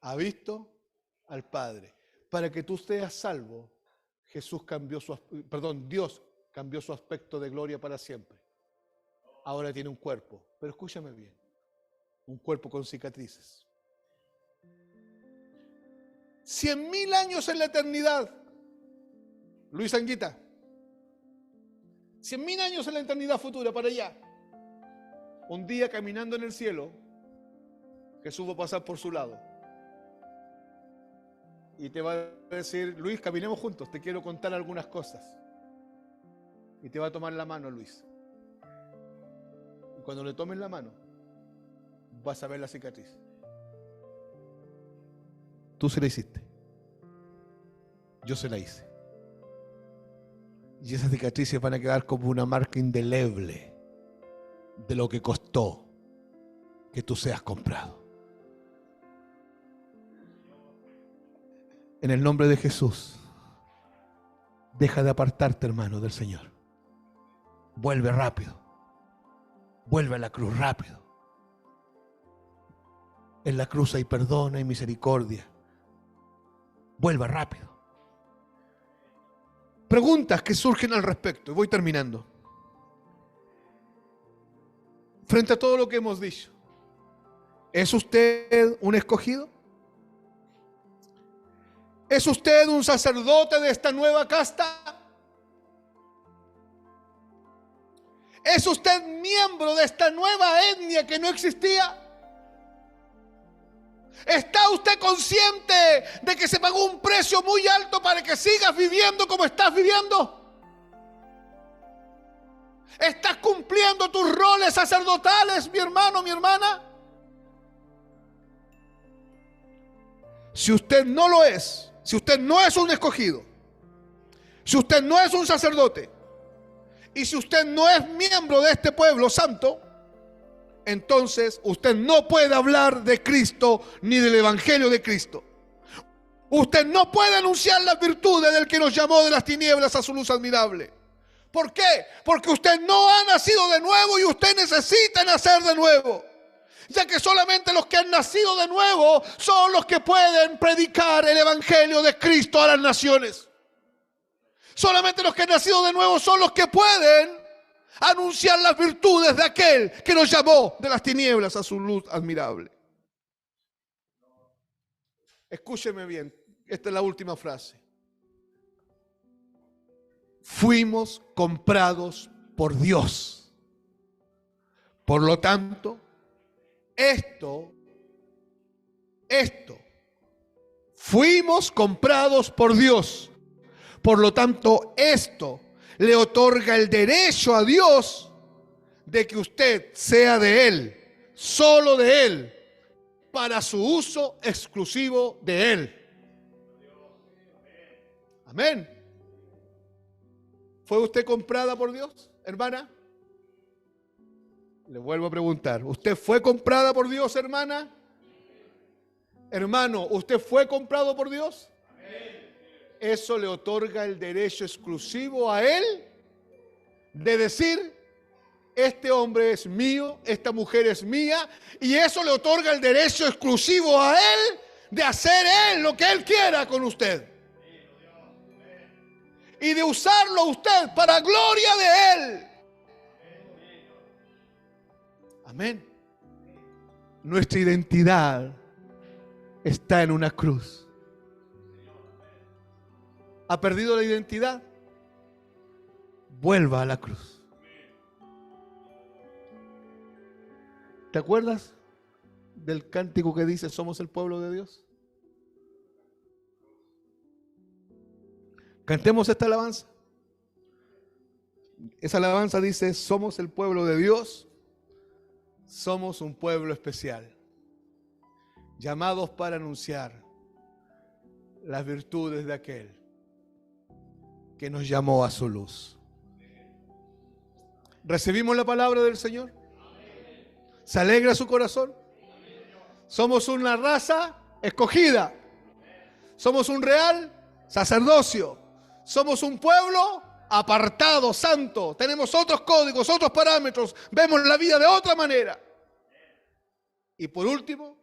ha visto al Padre. Para que tú seas salvo, Dios cambió su aspecto de gloria para siempre. Ahora tiene un cuerpo, pero escúchame bien, un cuerpo con cicatrices. 100.000 años en la eternidad, Luis Anguita. 100.000 años en la eternidad futura, para allá. Un día caminando en el cielo, Jesús va a pasar por su lado. Y te va a decir, Luis, caminemos juntos, te quiero contar algunas cosas. Y te va a tomar la mano, Luis. Y cuando le tomes la mano, vas a ver la cicatriz. Tú se la hiciste. Yo se la hice. Y esas cicatrices van a quedar como una marca indeleble de lo que costó que tú seas comprado. En el nombre de Jesús, deja de apartarte, hermano, del Señor. Vuelve rápido. Vuelve a la cruz rápido. En la cruz hay perdón, hay misericordia. Vuelva rápido. Preguntas que surgen al respecto. Y voy terminando. Frente a todo lo que hemos dicho, ¿es usted un escogido? ¿Es usted un sacerdote de esta nueva casta? ¿Es usted miembro de esta nueva etnia que no existía? ¿Está usted consciente de que se pagó un precio muy alto para que sigas viviendo como estás viviendo? ¿Estás cumpliendo tus roles sacerdotales, mi hermano, mi hermana? Si usted no lo es, si usted no es un escogido, si usted no es un sacerdote, y si usted no es miembro de este pueblo santo, entonces usted no puede hablar de Cristo ni del Evangelio de Cristo. Usted no puede anunciar las virtudes del que nos llamó de las tinieblas a su luz admirable. ¿Por qué? Porque usted no ha nacido de nuevo y usted necesita nacer de nuevo. Ya que solamente los que han nacido de nuevo son los que pueden predicar el Evangelio de Cristo a las naciones. Solamente los que han nacido de nuevo son los que pueden anunciar las virtudes de aquel que nos llamó de las tinieblas a su luz admirable. Escúcheme bien, esta es la última frase. Fuimos comprados por Dios. Por lo tanto, fuimos comprados por Dios. Por lo tanto, esto le otorga el derecho a Dios de que usted sea de Él, solo de Él, para su uso exclusivo de Él. Amén. ¿Fue usted comprada por Dios, hermana? Le vuelvo a preguntar, ¿usted fue comprada por Dios, hermana? Hermano, ¿usted fue comprado por Dios? Eso le otorga el derecho exclusivo a Él de decir, este hombre es mío, esta mujer es mía, y eso le otorga el derecho exclusivo a Él de hacer Él lo que Él quiera con usted. Y de usarlo usted para gloria de Él. Amén. Nuestra identidad está en una cruz. ¿Ha perdido la identidad? Vuelva a la cruz. ¿Te acuerdas del cántico que dice somos el pueblo de Dios? Cantemos esta alabanza. Esa alabanza dice somos el pueblo de Dios. Somos un pueblo especial, llamados para anunciar las virtudes de aquel que nos llamó a su luz. ¿Recibimos la palabra del Señor? ¿Se alegra su corazón? Somos una raza escogida. Somos un real sacerdocio. Somos un pueblo apartado, santo. Tenemos otros códigos, otros parámetros. Vemos la vida de otra manera. Y por último,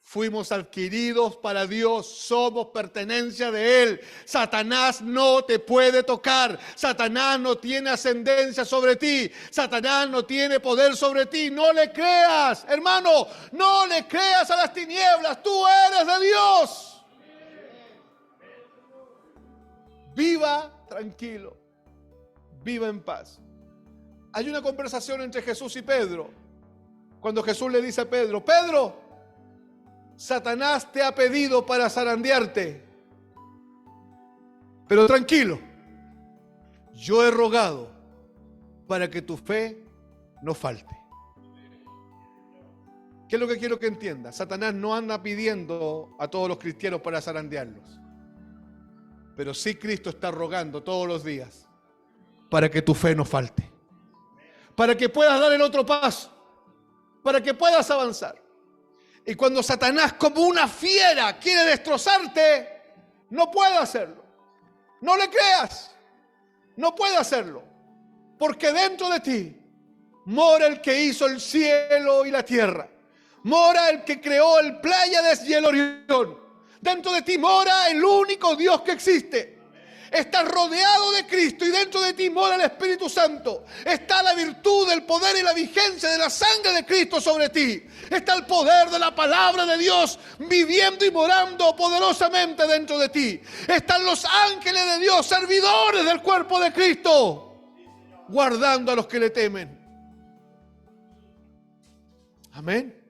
fuimos adquiridos para Dios. Somos pertenencia de Él. Satanás no te puede tocar. Satanás no tiene ascendencia sobre ti. Satanás no tiene poder sobre ti. No le creas, hermano. No le creas a las tinieblas. Tú eres de Dios. Viva tranquilo, viva en paz. Hay una conversación entre Jesús y Pedro Cuando Jesús le dice a Pedro: Pedro, Satanás te ha pedido para zarandearte, pero tranquilo, yo he rogado para que tu fe no falte. ¿Qué es lo que quiero que entiendas? Satanás no anda pidiendo a todos los cristianos para zarandearlos, pero sí Cristo está rogando todos los días para que tu fe no falte, para que puedas dar el otro paso, para que puedas avanzar. Y cuando Satanás, como una fiera, quiere destrozarte, no puede hacerlo. No le creas, no puede hacerlo, porque dentro de ti mora el que hizo el cielo y la tierra, mora el que creó el Pléyades y el Orión. Dentro de ti mora el único Dios que existe. Estás rodeado de Cristo y dentro de ti mora el Espíritu Santo. Está la virtud, el poder y la vigencia de la sangre de Cristo sobre ti. Está el poder de la palabra de Dios viviendo y morando poderosamente dentro de ti. Están los ángeles de Dios, servidores del cuerpo de Cristo, guardando a los que le temen. Amén.